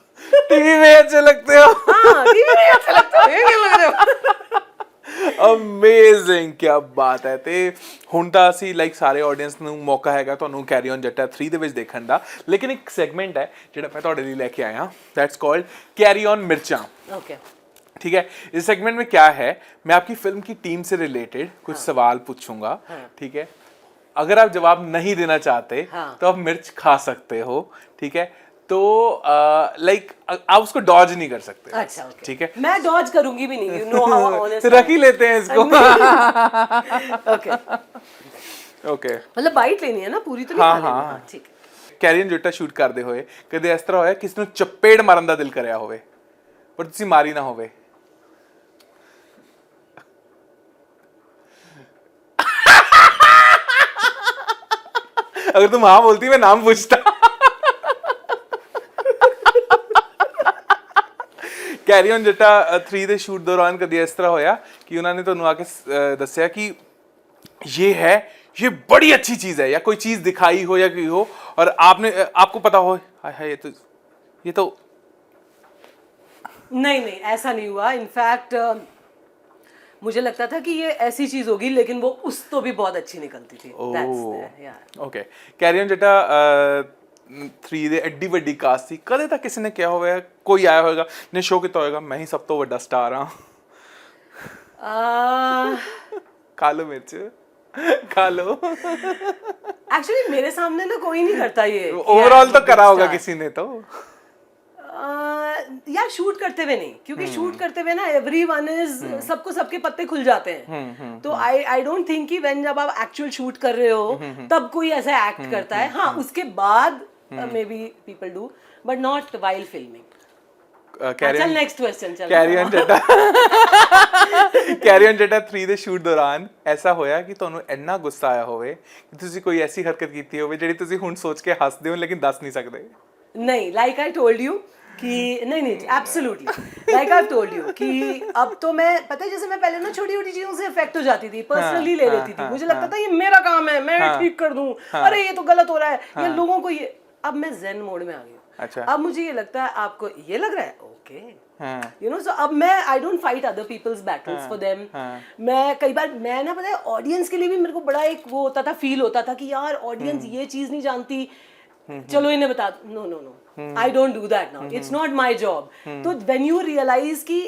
टीवी में अच्छे लगते हो। हाँ टीवी में अच्छे लगते हो, ये लग रहे हो। ਅਮੇਜ਼ਿੰਗ, ਕੀ ਬਾਤ ਹੈ। ਤੇ ਹੁਣ ਤਾਂ ਅਸੀਂ ਲਾਈਕ ਸਾਰੇ ਆਡੀਅנס ਨੂੰ ਮੌਕਾ ਹੈਗਾ ਤੁਹਾਨੂੰ ਕੈਰੀ ਔਨ ਜੱਟਾ 3 ਦੇ ਵਿੱਚ ਦੇਖਣ ਦਾ, ਲੇਕਿਨ ਇੱਕ ਸੈਗਮੈਂਟ ਹੈ ਜਿਹੜਾ ਮੈਂ ਤੁਹਾਡੇ ਲਈ ਲੈ ਕੇ ਆਇਆ, दैट्स कॉल्ड कैरी ऑन मिर्चा। ओके ठीक है, इस सेगमेंट में क्या है, मैं आपकी फिल्म की टीम से रिलेटेड कुछ सवाल पूछूंगा। ठीक है, अगर आप जवाब नहीं देना चाहते तो आप मिर्च खा सकते हो। ठीक है, तो लाइक आप उसको डॉज नहीं कर सकते। अच्छा okay. ठीक है, मैं डॉज करूंगी भी नहीं, यू नो हाउ ऑनेस्ट। रख ही लेते हैं इसको। ओके ओके, मतलब बाइट लेनी है ना, पूरी तो नहीं हाँ खानी। हाँ ठीक है। ਕੈਰੀ ਔਨ ਜੱਟਾ ਸ਼ੂਟ ਕਰਦੇ ਹੋਏ ਕਦੇ ਇਸ ਤਰ੍ਹਾਂ ਹੋਇਆ ਕਿਸੇ ਨੂੰ ਚਪੇੜ ਮਾਰਨ ਦਾ ਦਿਲ ਕਰਿਆ ਹੋਵੇ ਪਰ ਤੁਸੀਂ ਮਾਰੀ ਨਾ ਹੋਵੇ? अगर तुम हाँ बोलती मैं नाम पूछता। कैरी ऑन जट्टा 3 ਦੇ ਸ਼ੂਟ ਦੌਰਾਨ ਕਦੀ ਇਸ ਤਰ੍ਹਾਂ ਹੋਇਆ ਕਿ ਉਹਨਾਂ ਨੇ ਤੁਹਾਨੂੰ ਆ ਕੇ ਦੱਸਿਆ कि ये है, ये बड़ी अच्छी चीज है, या कोई चीज दिखाई हो या कोई हो और आपको पता हो हाय हाय ये तो नहीं ऐसा नहीं हुआ। इनफैक्ट मुझे लगता था कि ये ऐसी चीज होगी, लेकिन वो उस तो भी बहुत अच्छी निकलती थी। ओके, कैरी ऑन जट्टा 3 ਦੇ ਐਡੀ ਵੱਡੀ ਕਾਸਟ ਸੀ, ਕਦੇ ਤਾਂ ਕਿਸੇ ਨੇ ਕਿਹਾ ਹੋਵੇ, ਕੋਈ ਆਇਆ ਹੋਵੇਗਾ ਨੇ ਸ਼ੋਅ ਕੀਤਾ ਹੋਵੇਗਾ ਮੈਂ ਹੀ ਸਭ ਤੋਂ ਵੱਡਾ ਸਟਾਰ ਹਾਂ? खा लो मिर्च, खा लो। एक्चुअली मेरे सामने ना कोई नहीं करता ये। ओवरऑल तो करा होगा किसी ने तो। यार शूट करते हुए नहीं, क्योंकि शूट करते हुए ना एवरीवन इज सबको सबके पत्ते खुल जाते हैं। तो आई डोंट थिंक कि व्हेन जब आप एक्चुअल शूट कर रहे हो तब कोई ऐसा एक्ट करता है। हाँ उसके बाद may be people do, but not while filming. चल नेक्स्ट क्वेश्चन चल। कैरी ऑन जट्टा कैरी ऑन जट्टा 3 ਦੇ ਸ਼ੂਟ ਦੌਰਾਨ ਐਸਾ ਹੋਇਆ ਕਿ ਤੁਹਾਨੂੰ ਇੰਨਾ ਗੁੱਸਾ ਆਇਆ ਹੋਵੇ ਕਿ ਤੁਸੀਂ ਕੋਈ ਐਸੀ ਹਰਕਤ ਕੀਤੀ ਹੋਵੇ ਜਿਹੜੀ ਤੁਸੀਂ ਹੁਣ ਸੋਚ ਕੇ ਹੱਸਦੇ ਹੋ ਲੇਕਿਨ ਦੱਸ ਨਹੀਂ ਸਕਦੇ? नहीं, लाइक आई टोल्ड यू कि नहीं absolutely like I told you कि अब तो मैं पता है जैसे मैं पहले ना छोटी छोटी चीजों से इफेक्ट हो जाती थी, पर्सनली ले लेती थी। मुझे लगता था ये मेरा काम है, मैं ठीक कर दूं, अरे ये तो गलत हो रहा है, ये लोगों को ये। अब मैं ज़ेन मोड में आ गई हूँ। अच्छा, अब मुझे ये लगता है आपको ये लग रहा है ओके, यू नो। सो अब मैं I don't fight other people's battles for them. मैं कई बार मैं ना पता है ऑडियंस के लिए भी मेरे को बड़ा एक वो होता था, फील होता था कि यार ऑडियंस ये चीज नहीं जानती, चलो इन्हें बता। No no no, I don't do that now, it's not my job. तो व्हेन यू रियलाइज कि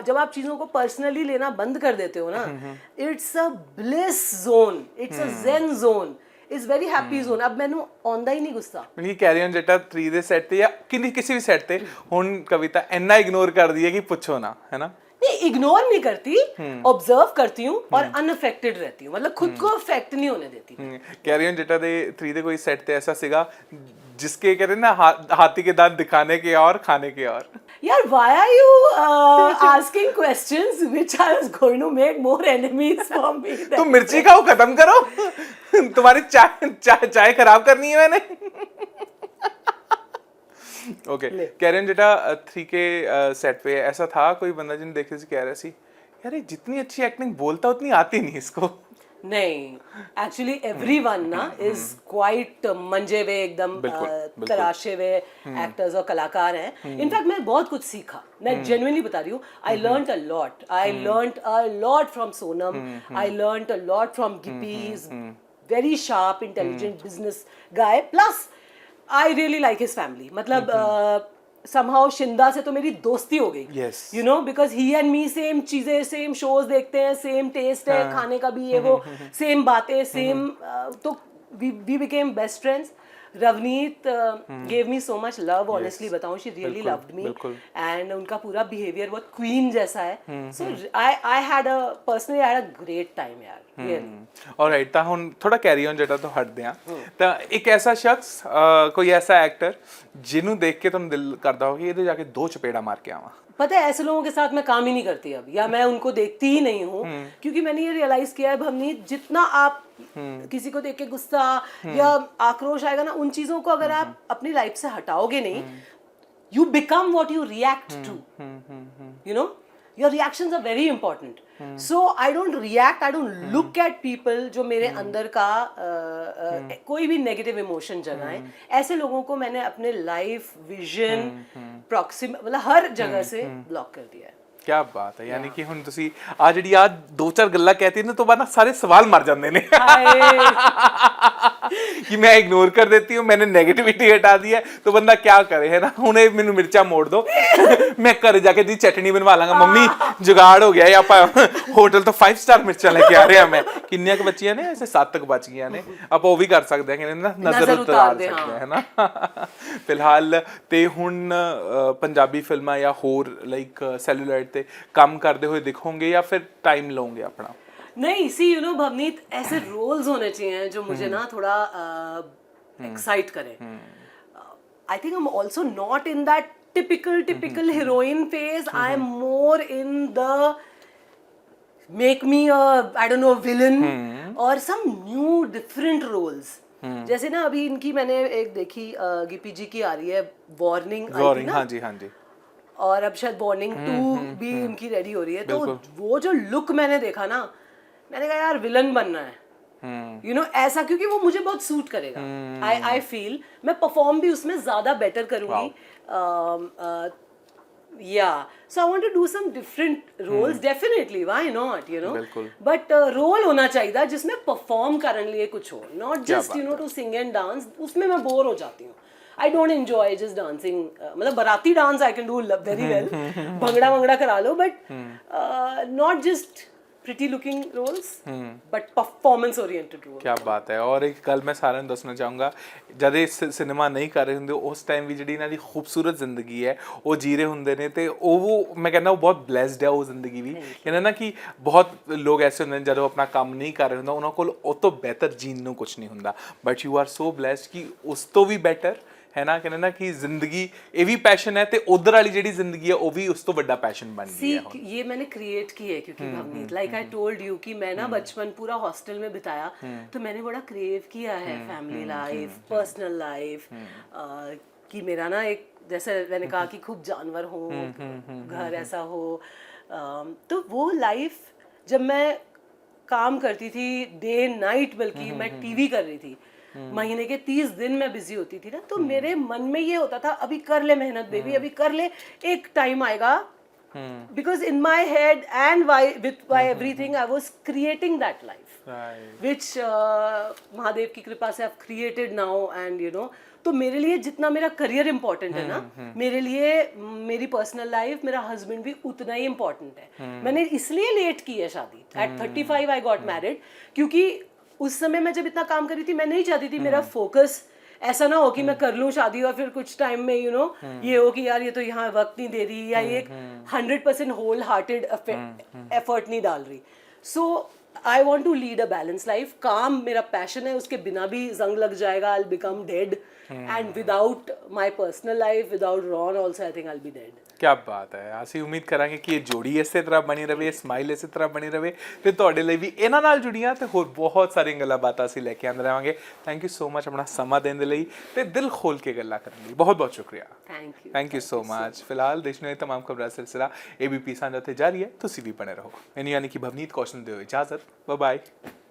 जब आप चीजों को पर्सनली लेना बंद कर देते हो ना, it's a bliss zone, it's a zen zone, it's very happy zone. अब मैंने आंदा ही नहीं गुस्सा। मतलब कैरी ऑन जट्टा 3 ਦੇ ਸੈੱਟ ਤੇ ਜਾਂ ਕਿਸੇ ਵੀ ਸੈੱਟ ਤੇ ਹੁਣ ਕविता ਇੰਨਾ ਇਗਨੋਰ ਕਰਦੀ ਹੈ ਕਿ ਪੁੱਛੋ ਨਾ, है ना? नहीं इग्नोर नहीं करती, ऑब्जर्व करती हूँ और अनअफेक्टेड रहती हूँ, मतलब खुद को अफेक्ट नहीं होने देती। कैरी ऑन जट्टा ਦੇ 3 ਦੇ ਕੋਈ ਸੈੱਟ ਤੇ ऐसा ਸੀਗਾ जिसके कहते हैं ना हाथी के दांत दिखाने के और खाने के और? यार why are you asking questions which are going to make more enemies for me? तुम मिर्ची खाओ, खत्म करो। तुम्हारी चाय खराब करनी है मैंने। ओके, कैरी ऑन जट्टा 3 के सेट पे ऐसा था कोई बंदा जिन्हें देखे से कह रहा सी यार ये जितनी अच्छी एक्टिंग बोलता उतनी आती नहीं इसको? नहीं, एक्चुअली एवरीवन ना इज क्वाइट मंजे हुए एकदम तराशे हुए एक्टर्स और कलाकार हैं। इनफैक्ट मैं बहुत कुछ सीखा, मैं जेन्युइनली बता रही हूँ। I learned a lot, I learned a lot from Sonam, I learned a lot from Gippy, very sharp intelligent business guy, plus I really like his family. मतलब somehow शिंदा से तो मेरी दोस्ती हो गई, Yes. you know, because he and me same चीजें, same shows देखते हैं, सेम टेस्ट है खाने का भी, ये वो सेम बातें, सेम, तो we became best friends. Ravneet gave me so much love, honestly बताऊं, she really loved me, and उनका पूरा behavior बहुत queen जैसा है, so I had a personally I had a great time यार, really. ऑलਰਾइट, ਤਾਂ ਹੁਣ ਥੋੜਾ ਕੈਰੀ ਔਨ ਜਿਹੜਾ ਤੋਂ ਹਟਦੇ ਆ, ਤਾਂ ਇੱਕ ਐਸਾ ਸ਼ਖਸ, ਕੋਈ ਐਸਾ ਐਕਟਰ ਜਿਹਨੂੰ ਦੇਖ ਕੇ ਤੁਹਾਨੂੰ ਦਿਲ ਕਰਦਾ ਹੋ ਕਿ ਇਹਦੇ ਜਾ ਕੇ ਦੋ ਚਪੇੜਾ ਮਾਰ ਕੇ ਆਵਾਂ? पता है ऐसे लोगों के साथ मैं काम ही नहीं करती अब, या मैं उनको देखती ही नहीं हूँ, क्योंकि मैंने ये रियलाइज किया है भवनीत, जितना आप किसी को देख के गुस्सा या आक्रोश आएगा ना, उन चीजों को अगर आप अपनी लाइफ से हटाओगे नहीं, you become what you react to, you know, your reactions are very important. So I don't react, I don't look at people जो मेरे अंदर का कोई भी नेगेटिव इमोशन जगाएं, ऐसे लोगों को मैंने अपने लाइफ विजन प्रॉक्सिम मतलब हर जगह से ब्लॉक कर दिया है। क्या बात है, यानी कि ਹੁਣ ਤੁਸੀਂ ਆ ਜਿਹੜੀ ਆ ਦੋ ਚਾਰ ਗੱਲਾਂ कहती ਨੇ ਤੋਂ ਬਾਅਦ ਨਾ ਸਾਰੇ सवाल मर जाते ने कि मैं इग्नोर कर देती हूँ, मैंने नेगेटिविटी हटा दी है, तो बंदा क्या करे, है ना। हुणे मैनू मिर्चा मोड़ दो मैं घर जाके दी चटनी बनवा लांगा, मम्मी जुगाड़ हो गया, आप होटल तो 5 स्टार मिर्चा लेके आ रहे हैं। मैं किन्नियां क बच्चियां ने, ऐसे 7 तक बच गई ने, आप वो भी कर सकते हैं, ना नजर उतार सकते हैं, है ना। फिलहाल ते हुण पंजाबी फिल्मां या होर लाइक सैलूलाइट ते काम करते हुए दिखोगे या फिर टाइम लोगे अपना? नहीं, सी यू नो भवनीत, ऐसे रोल्स होने चाहिए जो मुझे ना थोड़ा एक्साइट करें। आई think I am also not in that typical heroine phase, I am more in the make me I don't know villain और सम न्यू डिफरेंट रोल्स। जैसे ना अभी इनकी मैंने एक देखी, गिपी जी की आ रही है वार्निंग, हाँ जी, हाँ जी, और अब शायद वार्निंग 2 भी इनकी रेडी हो रही है, तो वो जो लुक मैंने देखा ना, मैंने कहा यार विलन बनना है, यू नो, ऐसा, क्योंकि वो मुझे बहुत सूट करेगा। आई फील मैं परफॉर्म भी उसमें ज्यादा बेटर करूंगी, या so I want to do some different roles, definitely, why not, you know, but role होना चाहिए जिसमें परफॉर्म करने लिए कुछ हो, not just you know to sing and dance. उसमें मैं बोर हो जाती हूँ। I don't enjoy just dancing, मतलब बराती dance I can do very well, bhangra करा लो, but not just pretty looking roles, but performance oriented roles। क्या बात है। और एक गल मैं सारे ਨੂੰ ਦੱਸਣਾ ਚਾਹੂੰਗਾ, ਜਦ ਇਹ ਸਿਨੇਮਾ ਨਹੀਂ ਕਰ ਰਹੇ ਹੁੰਦੇ ਉਸ ਟਾਈਮ ਵੀ ਜਿਹੜੀ ਇਹਨਾਂ ਦੀ ਖੂਬਸੂਰਤ ਜ਼ਿੰਦਗੀ ਹੈ ਉਹ ਜੀ ਰਹੇ ਹੁੰਦੇ ਨੇ, ਤੇ ਉਹ ਮੈਂ ਕਹਿੰਦਾ ਉਹ ਬਹੁਤ ਬਲੈਸਡ ਹੈ ਉਹ ਜ਼ਿੰਦਗੀ ਵੀ। ਕਹਿੰਦਾ ਨਾ ਕਿ ਬਹੁਤ ਲੋਕ ਐਸੇ ਹੁੰਦੇ ਨੇ ਜਦੋਂ ਆਪਣਾ ਕੰਮ ਨਹੀਂ ਕਰ ਰਹੇ ਹੁੰਦਾ ਉਹਨਾਂ ਕੋਲ ਉਹ ਤੋਂ ਬਿਹਤਰ ਜੀਣ ਨੂੰ ਕੁਝ ਨਹੀਂ ਹੁੰਦਾ, but you are so blessed ਕਿ ਉਸ ਤੋਂ ਵੀ ਬੈਟਰ है ना। कहना ना कि जिंदगी ये भी पैशन है, ते उधर वाली जेडी जिंदगी है वो भी उस तो बड़ा पैशन बन गई है। ये मैंने क्रिएट की है, क्योंकि Bhavneet, like I told you कि मैं ना बचपन पूरा हॉस्टल में बिताया, तो मैंने बड़ा क्रेव किया है फैमिली लाइफ, पर्सनल लाइफ, कि मेरा ना एक, जैसे मैंने कहा कि खूब जानवर हो, घर ऐसा हो, तो वो लाइफ जब मैं काम करती थी डे नाइट, बल्कि मैं टीवी कर रही थी, महीने के 30 दिन मैं बिजी होती थी ना, तो मेरे मन में ये होता था अभी कर ले मेहनत बेबी, अभी कर ले, एक टाइम आएगा, because in my head and by everything I was creating that life, which Mahadev की कृपा से I've created now, and you know, तो मेरे लिए जितना मेरा करियर इम्पोर्टेंट है ना, मेरे लिए मेरी पर्सनल लाइफ, मेरा हस्बैंड भी उतना ही इम्पोर्टेंट है। मैंने इसलिए लेट की है शादी, एट 35 आई गॉट मैरिड, क्योंकि उस समय मैं जब इतना काम कर रही थी, मैं नहीं चाहती थी मेरा फोकस ऐसा ना हो कि मैं कर लूं शादी और फिर कुछ टाइम में यू नो ये हो कि यार ये तो यहाँ वक्त नहीं दे रही, या ये 100% होल हार्टेड एफर्ट नहीं डाल रही। So I want to lead a balance life. काम मेरा पैशन है, उसके बिना भी जंग लग जाएगा, आई will become dead, and without my personal life, without Ron also I think I will be dead. क्या बात है। ਅਸੀਂ ਉਮੀਦ ਕਰਾਂਗੇ ਕਿ ਇਹ ਜੋੜੀ ਇਸੇ ਤਰ੍ਹਾਂ ਬਣੀ ਰਵੇ, ਸਮਾਈਲ ਇਸੇ ਤਰ੍ਹਾਂ ਬਣੀ ਰਵੇ, ਤੇ ਤੁਹਾਡੇ ਲਈ ਵੀ ਇਹਨਾਂ ਨਾਲ ਜੁੜੀਆਂ ਤੇ ਹੋਰ ਬਹੁਤ ਸਾਰੀਆਂ ਗੱਲਾਂ ਬਾਤਾਂ ਅਸੀਂ ਲੈ ਕੇ ਆਉਂਦੇ ਰਹਾਂਗੇ। ਥੈਂਕ ਯੂ ਸੋ ਮਚ ਆਪਣਾ ਸਮਾਂ ਦੇਣ ਦੇ ਲਈ ਤੇ ਦਿਲ ਖੋਲ ਕੇ ਗੱਲਾਂ ਕਰਨ ਲਈ, ਬਹੁਤ ਬਹੁਤ ਸ਼ੁਕਰੀਆ। Thank you so much. ਫਿਲਹਾਲ ਦੇਸ਼ ਨੂੰ ਇਹ तमाम खबरां सिलसिला ABP ਸਾਂਝਾ ਤੇ ਜਾਰੀ ਹੈ, ਤੁਸੀਂ ਵੀ ਬਣੇ ਰਹੋ। ਮੈਨੂੰ ਯਾਨੀ ਕਿ ਭਵਨੀਤ ਕੌਸ਼ਲ ਦਿਓ ਇਜਾਜ਼ਤ, ਬਾਏ ਬਾਏ।